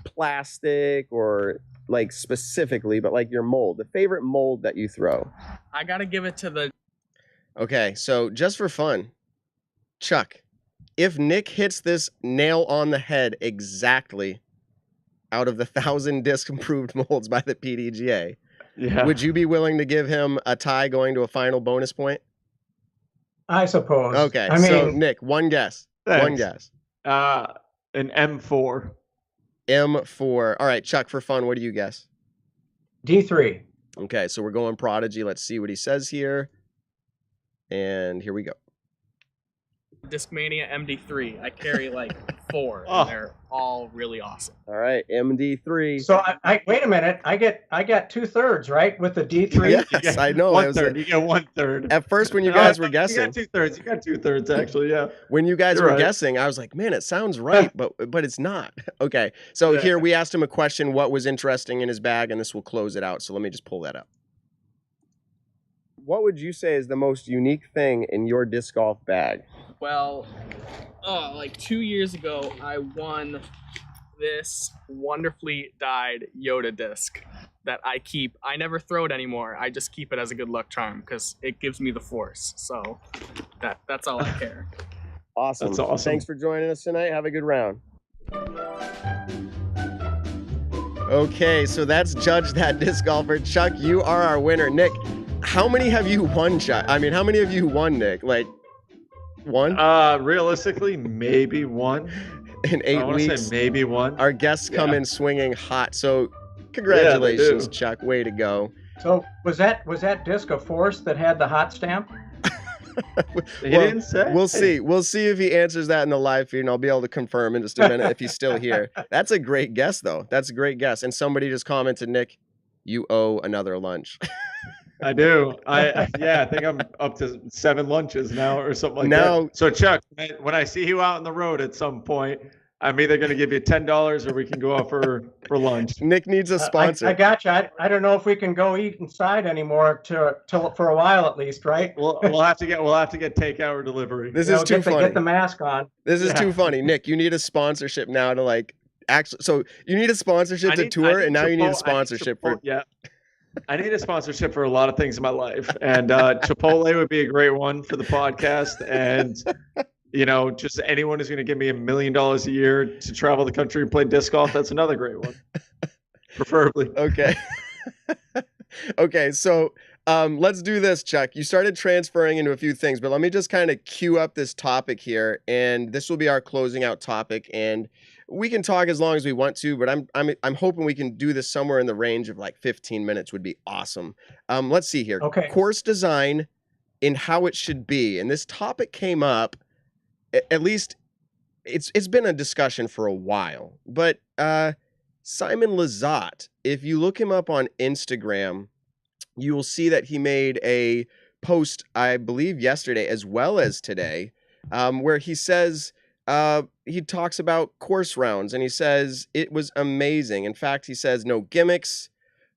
plastic or like specifically, but like your mold. The favorite mold that you throw. I gotta give it to the. Okay, so just for fun, Chuck, if Nick hits this nail on the head exactly out of the 1,000 disc improved molds by the PDGA, would you be willing to give him a tie going to a final bonus point? I suppose. Okay, I mean, so Nick, one guess. Thanks. One guess. An M4. M4. All right, Chuck, for fun, what do you guess? D3. Okay, so we're going Prodigy. Let's see what he says here. And here we go. Discmania MD3. I carry like 4, Oh. and they're all really awesome. All right, MD3. So I wait a minute. I got 2/3 right with the D3. Yes, I know. One third. You get 1/3. At first, when you guys were You guessing, got 2/3. You got 2/3 actually. Yeah. when you guys You're were right. guessing, I was like, man, it sounds right, but it's not. Okay, so here we asked him a question, what was interesting in his bag, and this will close it out. So let me just pull that up. What would you say is the most unique thing in your disc golf bag? Well, like 2 years ago, I won this wonderfully dyed Yoda disc that I keep. I never throw it anymore. I just keep it as a good luck charm because it gives me the force. So that's all I care. Awesome. That's awesome. Thanks for joining us tonight. Have a good round. Okay, so that's Judge That Disc Golfer. Chuck, you are our winner. Nick, how many have you won, Chuck? I mean, how many have you won, Nick? Like, one? Realistically, maybe one. In 8 I want weeks? to say maybe one. Our guests come in swinging hot. So congratulations, do. Chuck. Way to go. So was that disc a force that had the hot stamp? He didn't say. We'll see. We'll see if he answers that in the live feed, and I'll be able to confirm in just a minute if he's still here. That's a great guess, though. That's a great guess. And somebody just commented, Nick, you owe another lunch. I do. I think I'm up to 7 lunches now or something like Now- that. So Chuck, when I see you out on the road at some point, I'm either going to give you $10 or we can go out for lunch. Nick needs a sponsor. I got you. I don't know if we can go eat inside anymore till for a while at least, right? We'll have to get takeout or delivery. This You is know, too funny. Get the mask on. This is too funny. Nick, you need a sponsorship now to like actually. So you need a sponsorship to tour, and now you need a sponsorship for. Yeah. I need a sponsorship for a lot of things in my life, and Chipotle would be a great one for the podcast. And just anyone who's going to give me $1 million a year to travel the country and play disc golf, that's another great one, preferably. Okay. Okay, so let's do this, Chuck. You started transferring into a few things, but let me just kind of queue up this topic here, and this will be our closing out topic. And we can talk as long as we want to, but I'm hoping we can do this somewhere in the range of like 15 minutes would be awesome. Let's see here. Okay. Course design and how it should be. And this topic came up at least it's been a discussion for a while. But Simon Lizotte, if you look him up on Instagram, you will see that he made a post, I believe yesterday as well as today, where he says he talks about course rounds, and he says it was amazing. In fact, he says no gimmicks,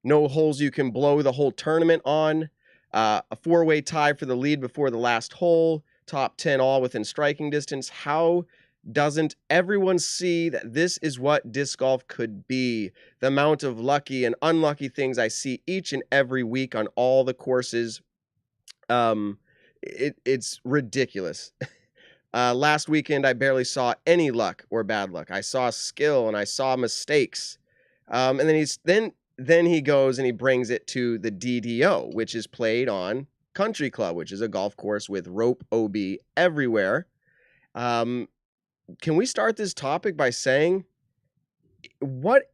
no holes you can blow the whole tournament on, a 4-way tie for the lead before the last hole, top 10 all within striking distance. How doesn't everyone see that this is what disc golf could be? The amount of lucky and unlucky things I see each and every week on all the courses, it's ridiculous. Last weekend, I barely saw any luck or bad luck. I saw skill and I saw mistakes. And then he goes and he brings it to the DDO, which is played on Country Club, which is a golf course with rope OB everywhere. Can we start this topic by saying, what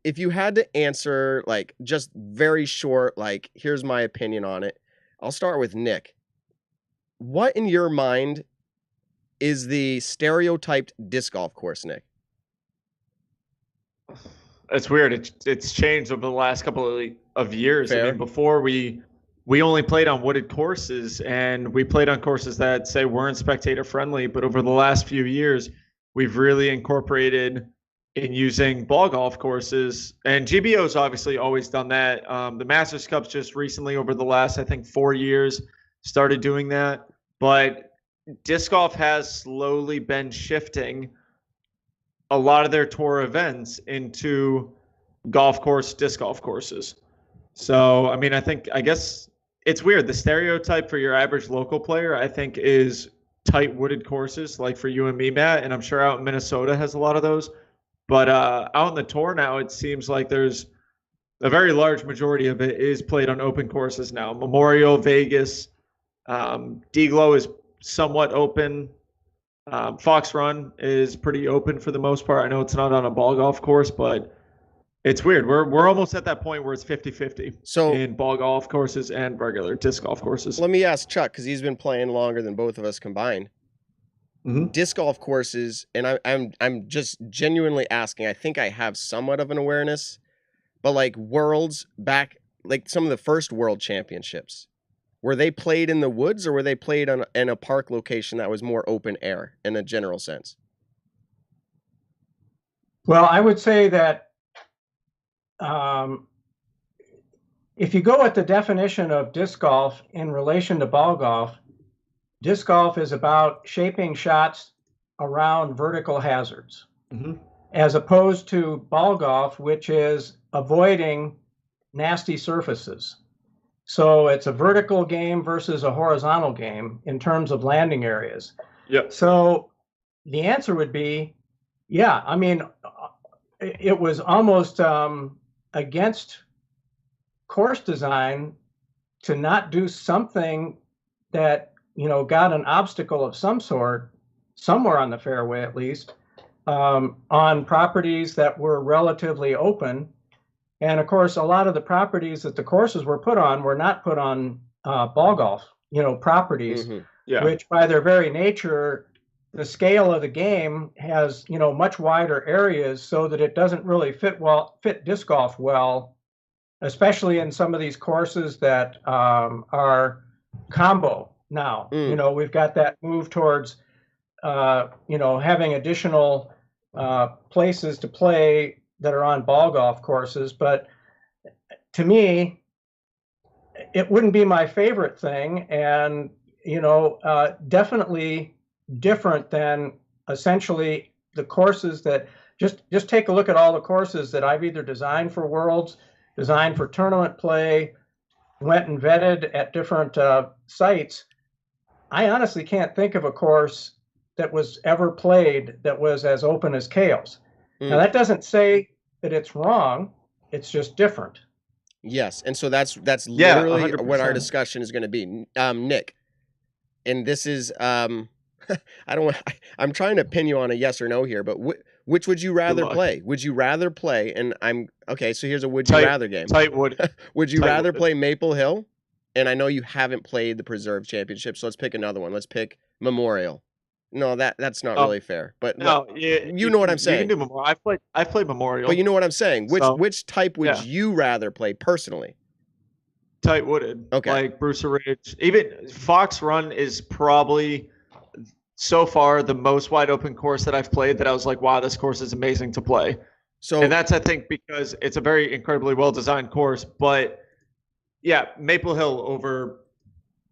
if you had to answer, like, just very short, like, here's my opinion on it. I'll start with Nick. What in your mind is the stereotyped disc golf course, Nick? It's weird. It's changed over the last couple of years. Fair. I mean, before we only played on wooded courses, and we played on courses that, say, weren't spectator friendly. But over the last few years, we've really incorporated in using ball golf courses. And GBO's obviously always done that. The Masters Cup's just recently, over the last, I think, 4 years, started doing that. But disc golf has slowly been shifting a lot of their tour events into disc golf courses. So, I mean, I guess it's weird. The stereotype for your average local player, I think, is tight wooded courses, like for you and me, Matt. And I'm sure out in Minnesota has a lot of those. But out on the tour now, it seems like there's a very large majority of it is played on open courses now. Memorial, Vegas, D-Glow is somewhat open. Fox Run is pretty open for the most part. I know it's not on a ball golf course, but it's weird. We're almost at that point where it's 50-50 So in ball golf courses and regular disc golf courses. let me ask Chuck, because he's been playing longer than both of us combined. Mhm. Disc golf courses, and I'm just genuinely asking. I think I have somewhat of an awareness, but like worlds back, like some of the first world championships, were they played in the woods or were they played in a park location that was more open air in a general sense? Well, I would say that if you go at the definition of disc golf in relation to ball golf, disc golf is about shaping shots around vertical hazards, as opposed to ball golf, which is avoiding nasty surfaces. So it's a vertical game versus a horizontal game in terms of landing areas. Yep. So the answer would be, yeah. I mean, it was almost against course design to not do something that, got an obstacle of some sort, somewhere on the fairway at least, on properties that were relatively open. And of course, a lot of the properties that the courses were put on were not put on ball golf, properties, Yeah. which by their very nature, the scale of the game has, much wider areas so that it doesn't really fit disc golf well, especially in some of these courses that are combo now. We've got that move towards, having additional places to play that are on ball golf courses. But to me, it wouldn't be my favorite thing, and definitely different than essentially the courses that just take a look at all the courses that I've either designed for Worlds, designed for tournament play, went and vetted at different sites. I honestly can't think of a course that was ever played that was as open as Kale's. Now, that doesn't say that it's wrong. It's just different. Yes, and so that's literally 100%. what our discussion is going to be, Nick. And this is I'm trying to pin you on a yes or no here, but which would you rather play? Would you rather play? And so here's a would you rather game. Tight wood. Would you rather play Maple Hill? And I know you haven't played the Preserve Championship, so let's pick another one. Let's pick Memorial. No, that's not Oh, really fair. But no, you know what I'm You saying. can do Memorial. I've played Memorial. But you know what I'm saying. So, Which type would yeah. you rather play personally? Tight wooded. Okay. Like Brewster Ridge. Even Fox Run is probably so far the most wide open course that I've played that I was like, wow, this course is amazing to play. So And that's, I think, because it's a very incredibly well designed course. But yeah, Maple Hill over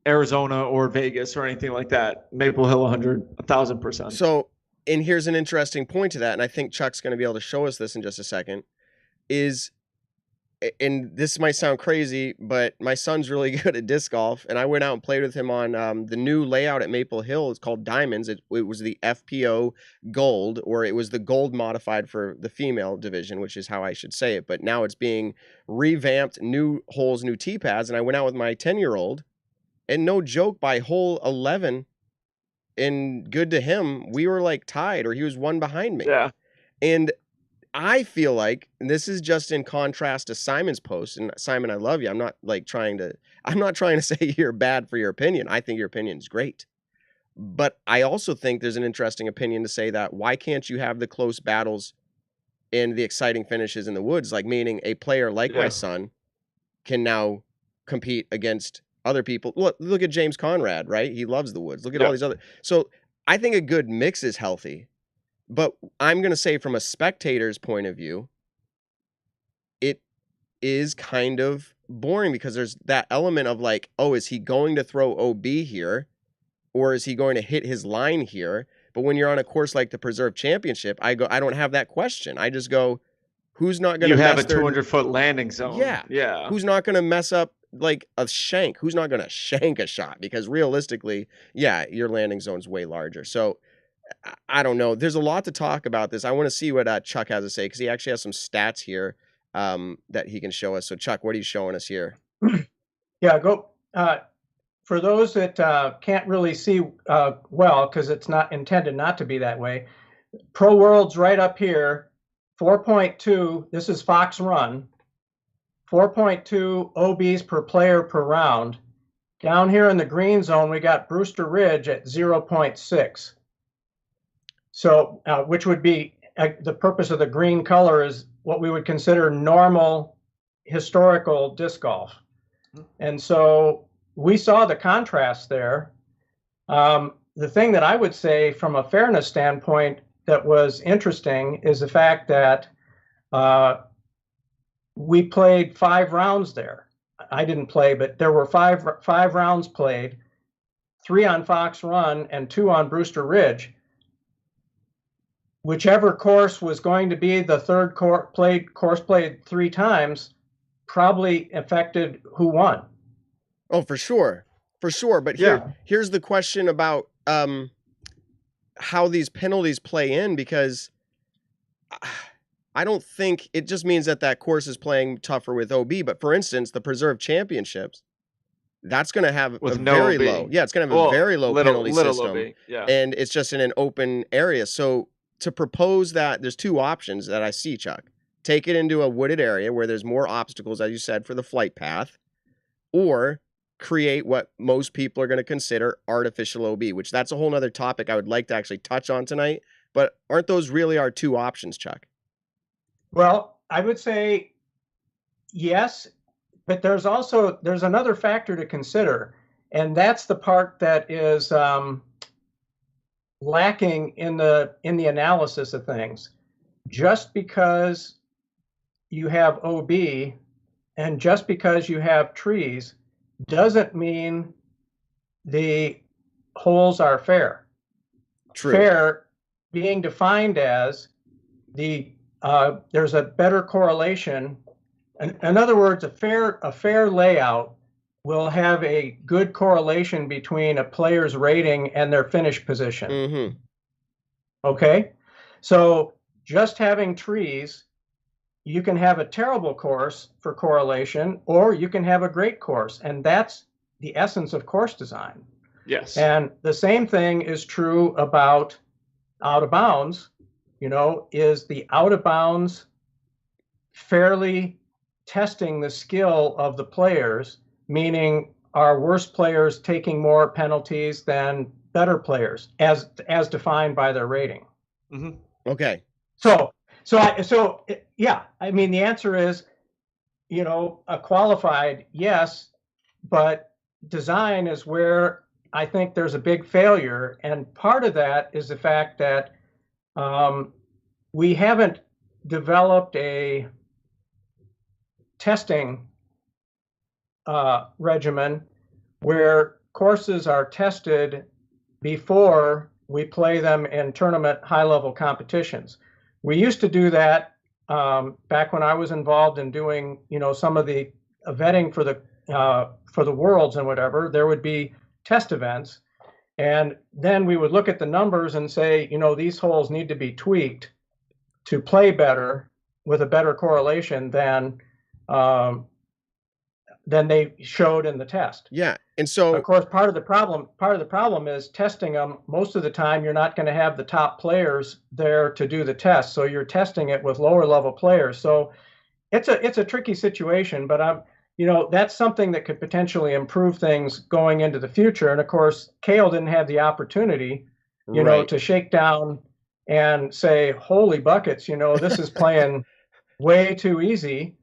Arizona or Vegas or anything like that. Maple Hill 1,000%. So, and here's an interesting point to that, and I think Chuck's going to be able to show us this in just a second, is, and this might sound crazy, but my son's really good at disc golf, and I went out and played with him on the new layout at Maple Hill. It's called Diamonds. It was the FPO Gold, or it was the Gold modified for the female division, which is how I should say it, but now it's being revamped, new holes, new tee pads, and I went out with my 10-year-old, and no joke, by hole 11, and good to him, we were like tied, or he was one behind me. Yeah. And I feel like, and this is just in contrast to Simon's post, and Simon, I love you. I'm not trying to say you're bad for your opinion. I think your opinion is great. But I also think there's an interesting opinion to say that why can't you have the close battles and the exciting finishes in the woods? Like, meaning a player like my son can now compete against other people. Look at James Conrad, right? He loves the woods. Look at all these other. So I think a good mix is healthy. But I'm going to say from a spectator's point of view, it is kind of boring because there's that element of like, oh, is he going to throw OB here? Or is he going to hit his line here? But when you're on a course like the Preserve Championship, I don't have that question. I just go, who's not going to You have mess a 200-foot landing zone. Yeah. Who's not going to mess up like a shank? Who's not going to shank a shot? Because realistically, yeah, your landing zone's way larger. So I don't know. There's a lot to talk about this. I want to see what Chuck has to say because he actually has some stats here that he can show us. So Chuck, what are you showing us here? Yeah, go. For those that can't really see well, because it's not intended not to be that way, Pro World's right up here, 4.2. This is Fox Run, 4.2 OBs per player per round. Down here in the green zone, we got Brewster Ridge at 0.6. So, which would be the purpose of the green color is what we would consider normal historical disc golf. And so we saw the contrast there. The thing that I would say from a fairness standpoint that was interesting is the fact that we played 5 rounds there. I didn't play, but there were five rounds played, 3 on Fox Run and 2 on Brewster Ridge. Whichever course was going to be the third course played 3 times probably affected who won. Oh, for sure. But here's the question about how these penalties play in, because I don't think it just means that course is playing tougher with OB. But for instance, the Preserve Championships, that's going to have a very low. Yeah, it's going to have a very low penalty system. OB, yeah. And it's just in an open area. So to propose that, there's 2 options that I see, Chuck. Take it into a wooded area where there's more obstacles, as you said, for the flight path, or create what most people are going to consider artificial OB, which that's a whole nother topic I would like to actually touch on tonight. But aren't those really our 2 options, Chuck? Well, I would say yes, but there's another factor to consider, and that's the part that is lacking in the analysis of things. Just because you have OB and just because you have trees doesn't mean the holes are fair. True. Fair being defined as there's a better correlation. In other words, a fair layout will have a good correlation between a player's rating and their finish position. Mm-hmm. Okay? So just having trees, you can have a terrible course for correlation, or you can have a great course. And that's the essence of course design. Yes. And the same thing is true about out of bounds. Is the out of bounds fairly testing the skill of the players, meaning are worse players taking more penalties than better players as defined by their rating. Mm-hmm. Okay. So yeah, I mean, the answer is, a qualified, yes, but design is where I think there's a big failure. And part of that is the fact that we haven't developed a testing regimen where courses are tested before we play them in tournament high-level competitions. We used to do that back when I was involved in doing, some of the vetting for the worlds and whatever. There would be test events, and then we would look at the numbers and say, these holes need to be tweaked to play better with a better correlation than they showed in the test. Yeah. And so, of course, part of the problem is testing them. Most of the time, you're not going to have the top players there to do the test. So you're testing it with lower level players. So it's a tricky situation, but that's something that could potentially improve things going into the future. And of course, Cale didn't have the opportunity, right. to shake down and say, holy buckets, this is playing way too easy.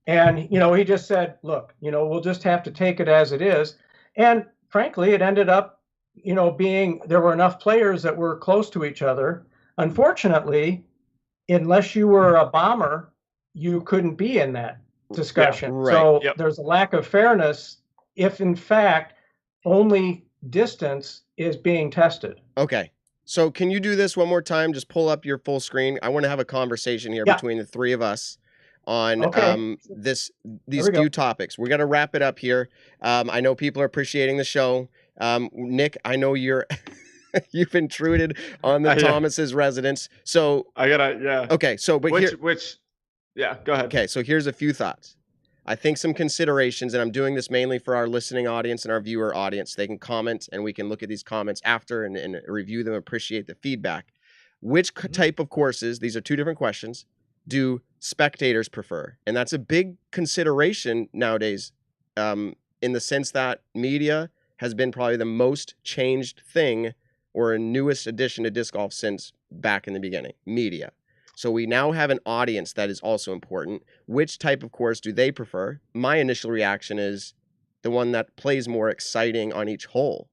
And, he just said, look, we'll just have to take it as it is. And frankly, it ended up, being there were enough players that were close to each other. Unfortunately, unless you were a bomber, you couldn't be in that discussion. Yeah, right. So there's a lack of fairness if, in fact, only distance is being tested. Okay. So can you do this one more time? Just pull up your full screen. I want to have a conversation here between the three of us on these few topics. We're going to wrap it up here. I know people are appreciating the show. Nick, I know you've intruded on the Thomas's residence. So I gotta, Okay. So, but go ahead. Okay. So here's a few thoughts. I think some considerations, and I'm doing this mainly for our listening audience and our viewer audience. They can comment and we can look at these comments after and review them, appreciate the feedback. Which type of courses, these are two different questions, do spectators prefer? And that's a big consideration nowadays, in the sense that media has been probably the most changed thing or a newest addition to disc golf since back in the beginning, media. So we now have an audience that is also important. Which type of course do they prefer? My initial reaction is the one that plays more exciting on each hole.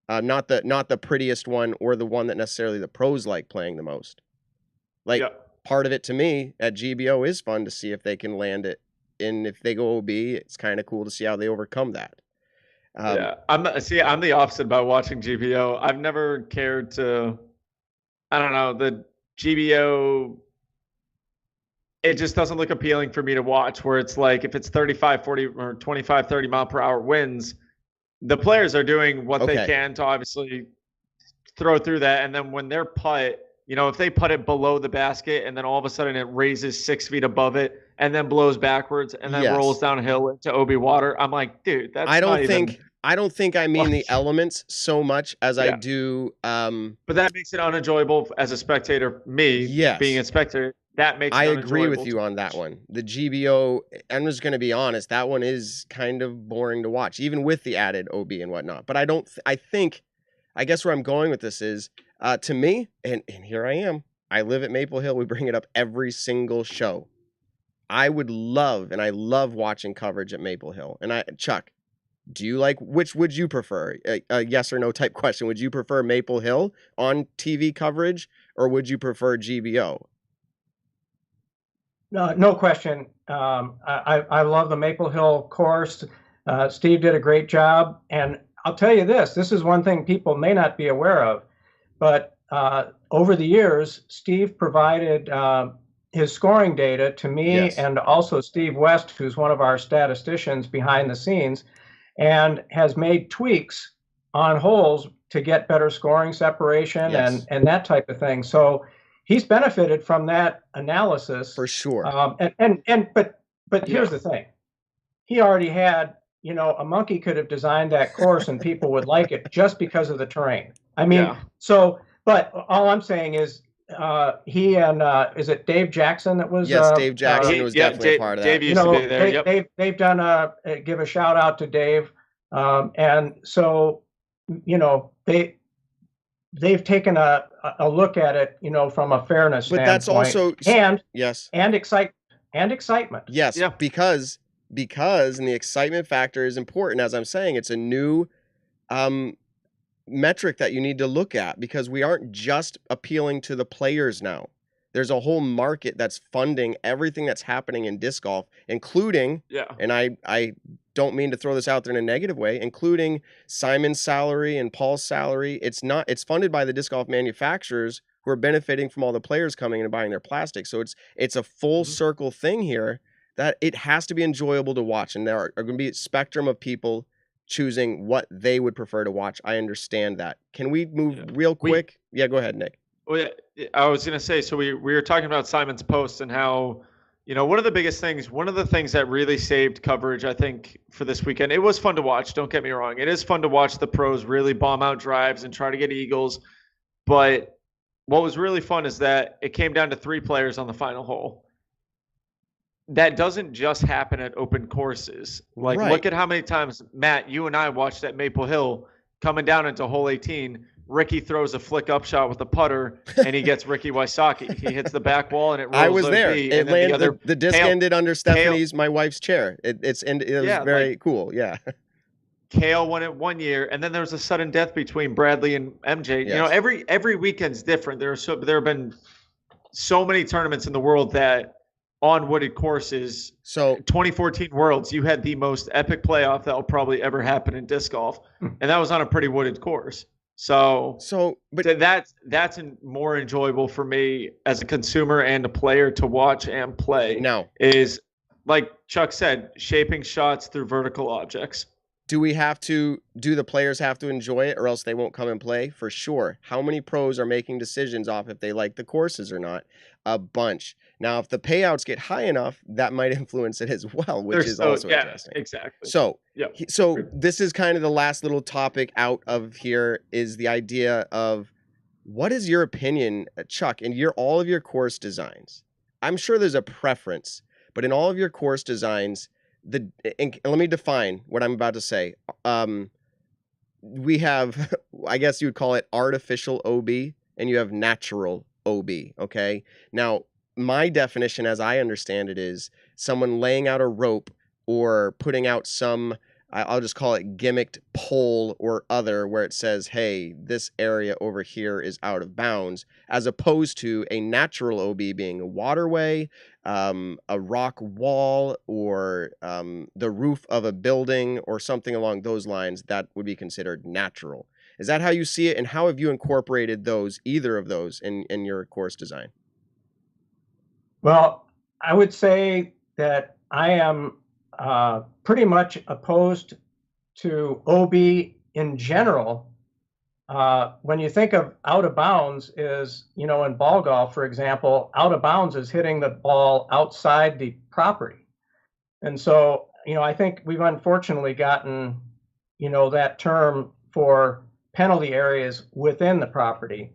Not the prettiest one or the one that necessarily the pros like playing the most. Part of it to me at GBO is fun to see if they can land it. And if they go OB, it's kind of cool to see how they overcome that. I'm the opposite about watching GBO. I've never cared to, I don't know, the GBO, it just doesn't look appealing for me to watch, where it's like if it's 35, 40 or 25, 30 mile per hour winds, the players are doing what they can to obviously throw through that. And then when they're putt, if they put it below the basket and then all of a sudden it raises 6 feet above it and then blows backwards and then rolls downhill into OB water, I'm like, dude, that's I don't think I mean the elements so much as I do. But that makes it unenjoyable as a spectator. Being a spectator, that makes it I agree with you on that one. The GBO, I'm just going to be honest, that one is kind of boring to watch, even with the added OB and whatnot. But I guess where I'm going with this is, to me, and here I am, I live at Maple Hill. We bring it up every single show. I love watching coverage at Maple Hill. And Chuck, which would you prefer? A yes or no type question. Would you prefer Maple Hill on TV coverage or would you prefer GBO? No question. I love the Maple Hill course. Steve did a great job. And I'll tell you this is one thing people may not be aware of, but over the years, Steve provided his scoring data to me and also Steve West, who's one of our statisticians behind the scenes, and has made tweaks on holes to get better scoring separation and that type of thing. So he's benefited from that analysis for sure. But here's the thing: he already had, a monkey could have designed that course and people would like it just because of the terrain. I mean, but all I'm saying is he and is it Dave Jackson that was? Yes, Dave Jackson was definitely a part of that. Dave used to be there. They've done give a shout out to Dave, and so they they've taken a look at it, from a fairness But standpoint. that's also yes, and excitement. yes, Yeah. because and the excitement factor is important. As I'm saying, it's a new metric that you need to look at, because we aren't just appealing to the players now. There's a whole market that's funding everything that's happening in disc golf, including, and I don't mean to throw this out there in a negative way, including Simon's salary and Paul's salary. It's funded by the disc golf manufacturers who are benefiting from all the players coming in and buying their plastic. So it's a full circle thing here, that it has to be enjoyable to watch. And there are going to be a spectrum of people choosing what they would prefer to watch. I understand that. Can we move real quick? Yeah, go ahead, Nick. Well, I was going to say, so we were talking about Simon's post and how, one of the things that really saved coverage, I think, for this weekend, it was fun to watch. Don't get me wrong. It is fun to watch the pros really bomb out drives and try to get eagles. But what was really fun is that it came down to 3 players on the final hole. That doesn't just happen at open courses. Like, Look at how many times, Matt, you and I watched at Maple Hill coming down into hole 18. Ricky throws a flick up shot with a putter, and he gets Ricky Wysocki. He hits the back wall, and it rolls. I was OB, there. And it landed. The disc ended under Stephanie's, my wife's chair. It was very cool. Yeah. Kale won it one year, and then there was a sudden death between Bradley and MJ. Yes. Every weekend's different. There have been so many tournaments in the world that on wooded courses. So 2014 Worlds, you had the most epic playoff that will probably ever happen in disc golf, and that was on a pretty wooded course. But that's more enjoyable for me as a consumer and a player to watch and play. Now, is, like Chuck said, shaping shots through vertical objects. Do the players have to enjoy it, or else they won't come and play? For sure. How many pros are making decisions off if they like the courses or not? A bunch. Now, if the payouts get high enough, that might influence it as well, which is also interesting. Exactly. So this is kind of the last little topic out of here, is the idea of, what is your opinion, Chuck, in all of your course designs? I'm sure there's a preference, but in all of your course designs, and let me define what I'm about to say. We have, I guess you would call it artificial OB, and you have natural OB, okay? Now, my definition, as I understand it, is someone laying out a rope or putting out some, I'll just call it gimmicked pole or other, where it says, hey, this area over here is out of bounds, as opposed to a natural OB being a waterway, a rock wall, or the roof of a building, or something along those lines that would be considered natural. Is that how you see it? And how have you incorporated either of those in your course design? Well, I would say that I am pretty much opposed to OB in general. When you think of out of bounds, is, in ball golf, for example, out of bounds is hitting the ball outside the property. And so, I think we've unfortunately gotten, that term for penalty areas within the property.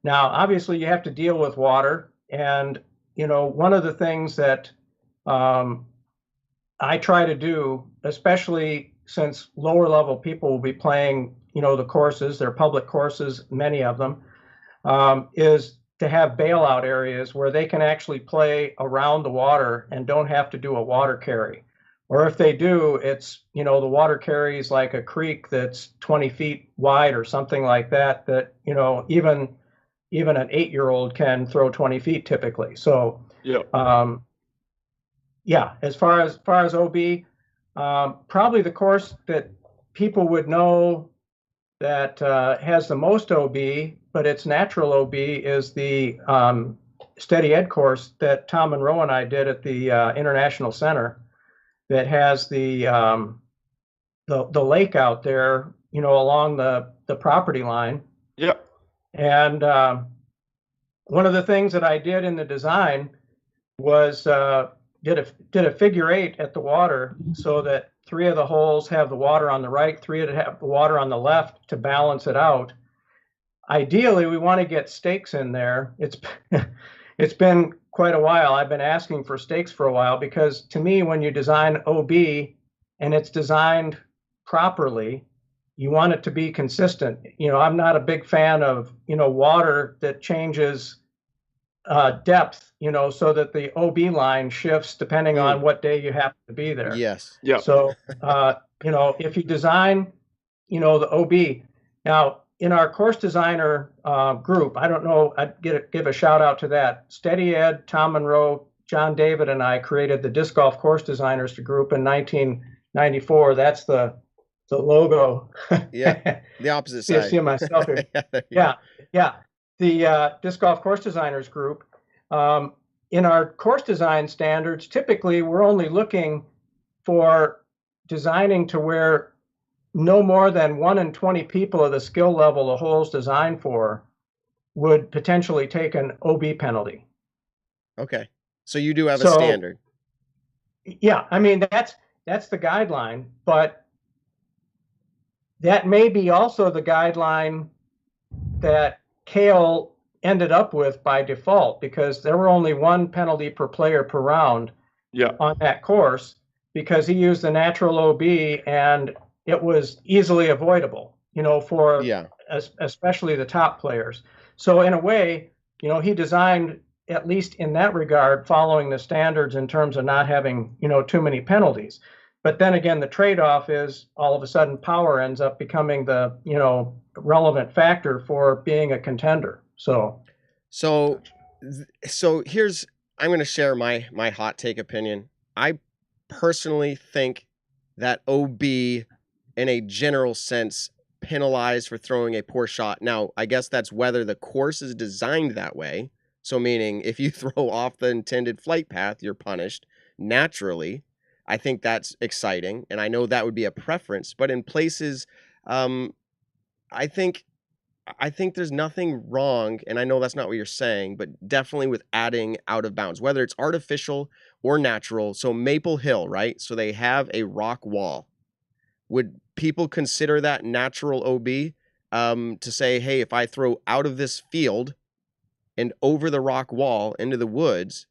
Now, obviously, you have to deal with water. And, one of the things that I try to do, especially since lower level people will be playing, the courses, they're public courses, many of them, is to have bailout areas where they can actually play around the water and don't have to do a water carry. Or if they do, it's, the water carry is like a creek that's 20 feet wide or something like that, even an 8-year-old can throw 20 feet typically. So, as far as OB, probably the course that people would know that has the most OB, but it's natural OB, is the Steady Ed course that Tom Monroe and I did at the International Center, that has the lake out there, along the property line. Yep. And one of the things that I did in the design was did a figure 8 at the water, so that 3 of the holes have the water on the right, 3 that have the water on the left, to balance it out. Ideally, we want to get stakes in there. It's been quite a while. I've been asking for stakes for a while, because to me, when you design OB and it's designed properly, you want it to be consistent. I'm not a big fan of, water that changes depth, so that the OB line shifts depending on what day you happen to be there. Yes. Yeah. So, if you design, the OB, now in our course designer group, I don't know, I'd give a shout out to that. Steady Ed, Tom Monroe, John David, and I created the Disc Golf Course Designers group in 1994. That's the logo. Yeah, the opposite side. See myself here. Yeah. The Disc Golf Course Designers group. In our course design standards, typically we're only looking for designing to where no more than 1 in 20 people of the skill level the hole's designed for would potentially take an OB penalty. Okay. So you do have a standard. Yeah, I mean that's the guideline, but that may be also the guideline that Cale ended up with by default, because there were only 1 penalty per player per round on that course, because he used the natural OB and it was easily avoidable, for especially the top players. So in a way, he designed, at least in that regard, following the standards in terms of not having, too many penalties. But then again, the trade-off is all of a sudden power ends up becoming the, relevant factor for being a contender. So here's, I'm going to share my hot take opinion. I personally think that OB, in a general sense, penalized for throwing a poor shot. Now, I guess that's whether the course is designed that way. So meaning if you throw off the intended flight path, you're punished naturally. I think that's exciting, and I know that would be a preference. But in places, I think there's nothing wrong, and I know that's not what you're saying, but definitely with adding out of bounds, whether it's artificial or natural. So Maple Hill, right? So they have a rock wall. Would people consider that natural OB to say, hey, if I throw out of this field and over the rock wall into the woods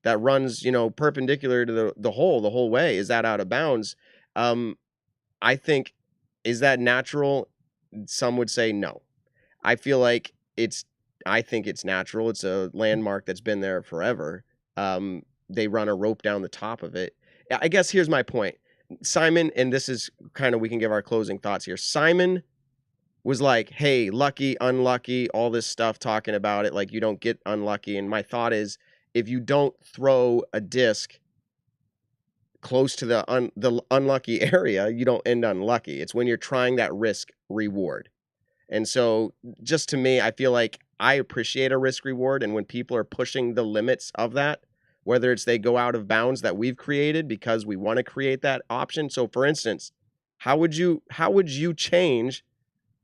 that runs, perpendicular to the whole way, is that out of bounds? I think, is that natural? Some would say no. I feel like I think it's natural. It's a landmark that's been there forever. They run a rope down the top of it. I guess here's my point. Simon, and this is kind of, we can give our closing thoughts here. Simon was like, hey, lucky, unlucky, all this stuff talking about it, like you don't get unlucky. And my thought is, if you don't throw a disc close to the unlucky area, you don't end unlucky. It's when you're trying that risk reward. And so just to me, I feel like I appreciate a risk reward. And when people are pushing the limits of that, whether it's they go out of bounds that we've created because we want to create that option. So for instance, how would you change,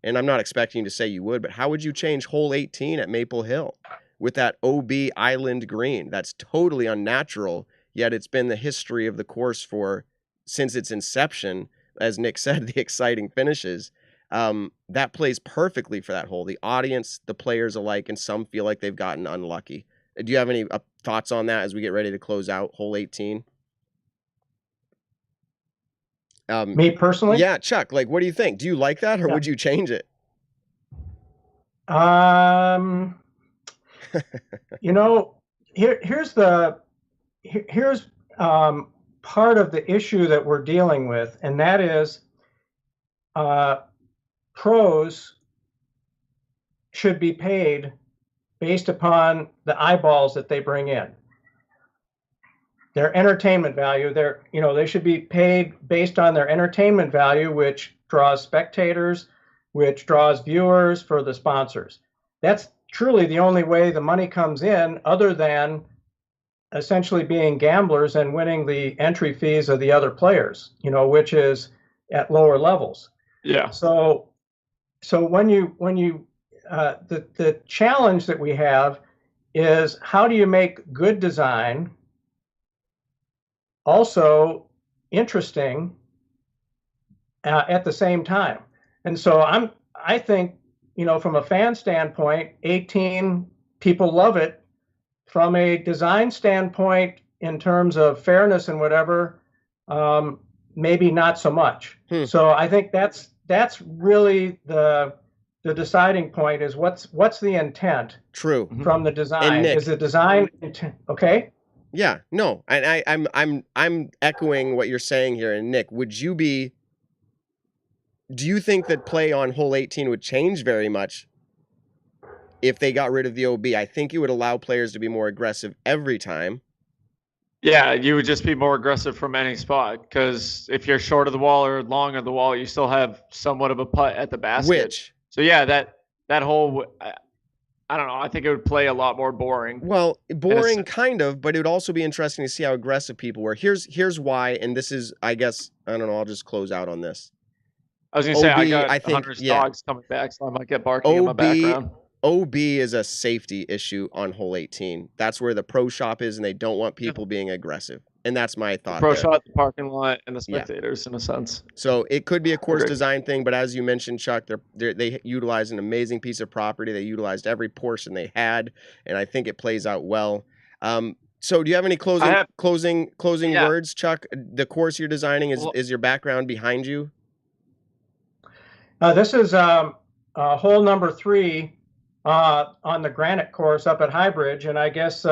and I'm not expecting you to say you would, but how would you change hole 18 at Maple Hill with that OB island green? That's totally unnatural, yet it's been the history of the course since its inception. As Nick said, the exciting finishes. That plays perfectly for that hole. The audience, the players alike, and some feel like they've gotten unlucky. Do you have any thoughts on that as we get ready to close out hole 18? Me personally? Yeah, Chuck, like, what do you think? Do you like that, or would you change it? Here's part of the issue that we're dealing with, and that is pros should be paid based upon the eyeballs that they bring in. Their entertainment value, they should be paid based on their entertainment value, which draws spectators, which draws viewers for the sponsors. That's truly the only way the money comes in, other than essentially being gamblers and winning the entry fees of the other players, which is at lower levels. Yeah. So when you the challenge that we have is, how do you make good design also interesting at the same time? And so I think, from a fan standpoint, 18 people love it. From a design standpoint, in terms of fairness and whatever, maybe not so much. So I think that's that's really the deciding point, is what's the intent True. from the And design. Nick, Is the design intent okay? yeah, no, and I'm echoing what you're saying here. And Nick, do you think that play on hole 18 would change very much if they got rid of the OB? I think it would allow players to be more aggressive every time. Yeah, you would just be more aggressive from any spot, because if you're short of the wall or long of the wall, you still have somewhat of a putt at the basket. So yeah, that whole, I don't know, I think it would play a lot more boring. Well, boring kind of, but it would also be interesting to see how aggressive people were. Here's why, and this is, I guess, I don't know, I'll just close out on this. I was gonna say, I got I think, Hunter's yeah. dogs coming back, so I might get barking in my background. OB is a safety issue on hole 18. That's where the pro shop is, and they don't want people being aggressive. And that's my thought. The pro shop, the parking lot, and the spectators, in a sense. So it could be a course design thing, but as you mentioned, Chuck, they utilized an amazing piece of property. They utilized every portion they had, and I think it plays out well. So do you have any closing words, Chuck? The course you're designing is your background behind you? This is hole number 3 on the granite course up at Highbridge, and I guess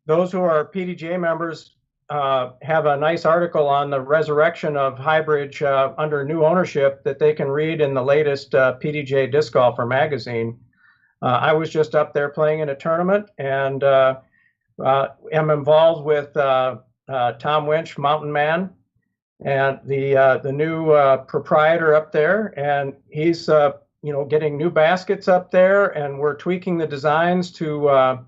those who are PDGA members have a nice article on the resurrection of Highbridge under new ownership that they can read in the latest PDGA Disc Golfer magazine. I was just up there playing in a tournament, and am involved with Tom Winch, Mountain Man, and the new proprietor up there, and he's getting new baskets up there, and we're tweaking the designs to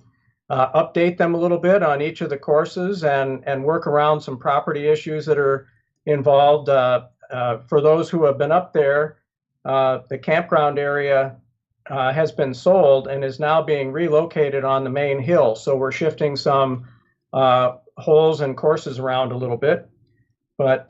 update them a little bit on each of the courses, and work around some property issues that are involved. For those who have been up there, the campground area has been sold and is now being relocated on the main hill. So we're shifting some holes and courses around a little bit. But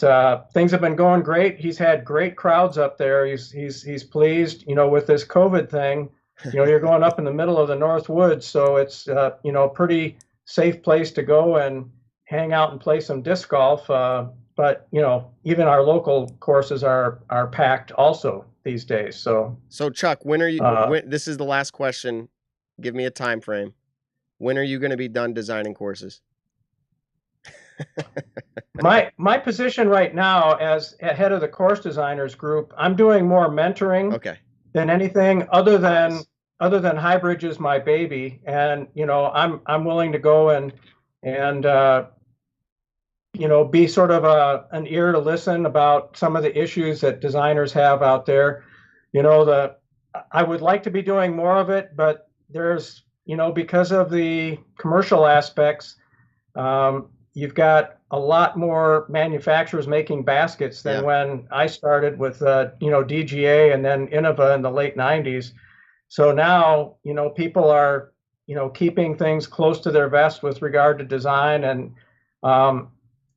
things have been going great. He's had great crowds up there. He's pleased, with this COVID thing. You're going up in the middle of the North Woods, so it's a pretty safe place to go and hang out and play some disc golf. But even our local courses are packed also these days. So Chuck, when are you? This is the last question. Give me a time frame. When are you going to be done designing courses? My position right now as head of the course designers group, I'm doing more mentoring than anything, other than Highbridge is my baby, and I'm willing to go and be sort of an ear to listen about some of the issues that designers have out there. I would like to be doing more of it, but there's because of the commercial aspects, you've got a lot more manufacturers making baskets than when I started with DGA and then Innova in the late 90s. So now people are keeping things close to their vest with regard to design, and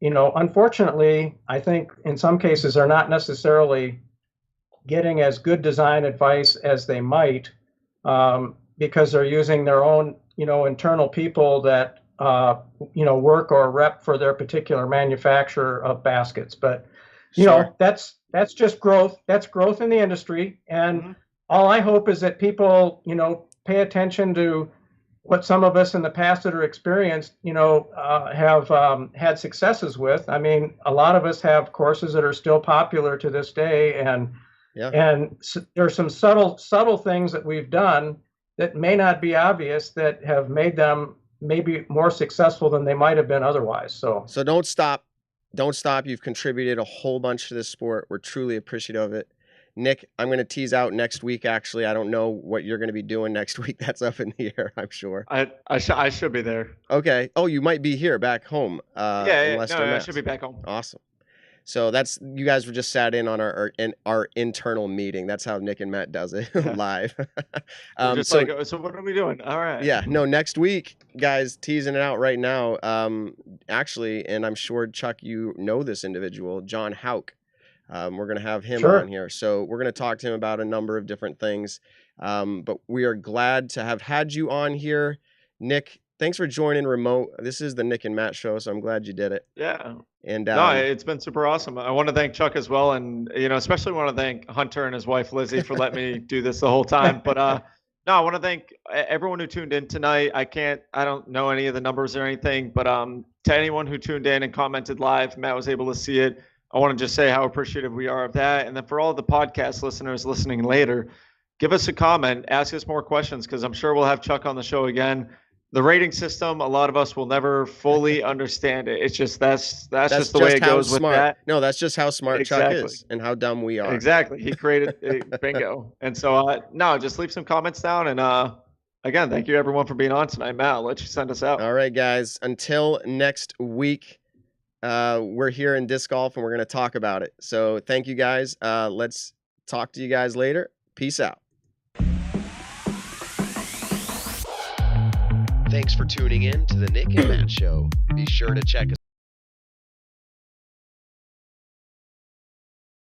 unfortunately, I think in some cases they're not necessarily getting as good design advice as they might, because they're using their own internal people that work or rep for their particular manufacturer of baskets. But that's just growth. That's growth in the industry, and all I hope is that people pay attention to what some of us in the past that are experienced have had successes with. I mean, a lot of us have courses that are still popular to this day, and there's some subtle things that we've done that may not be obvious that have made them maybe more successful than they might have been otherwise. So don't stop. You've contributed a whole bunch to this sport. We're truly appreciative of it. Nick, I'm going to tease out next week. Actually, I don't know what you're going to be doing next week. That's up in the air, I'm sure. I should be there. Okay. Oh, you might be here back home. I should be back home. Awesome. So you guys were just sat in on our internal meeting. That's how Nick and Matt does it live. So what are we doing? All right. Yeah, no, next week, guys, teasing it out right now. Actually, and I'm sure Chuck, you know this individual, John Hauk. We're going to have him on here. So we're going to talk to him about a number of different things. But we are glad to have had you on here. Nick, thanks for joining remote. This is the Nick and Matt show, so I'm glad you did it. Yeah. And No, it's been super awesome. I want to thank Chuck as well, and especially want to thank Hunter and his wife Lizzie for letting me do this the whole time. But no, I want to thank everyone who tuned in tonight. I don't know any of the numbers or anything, but to anyone who tuned in and commented live, Matt was able to see it. I want to just say how appreciative we are of that. And then for all the podcast listeners listening later, give us a comment, ask us more questions, because I'm sure we'll have Chuck on the show again. The rating system, a lot of us will never fully understand it. It's just that's just the way it goes with that. No, that's just how smart Chuck is and how dumb we are. Exactly. He created bingo. And so no, just leave some comments down. And again, thank you everyone for being on tonight. Matt, I'll let you send us out. All right, guys. Until next week, we're here in disc golf and we're going to talk about it. So thank you guys. Let's talk to you guys later. Peace out. Thanks for tuning in to the Nick and Matt Show. Be sure to check us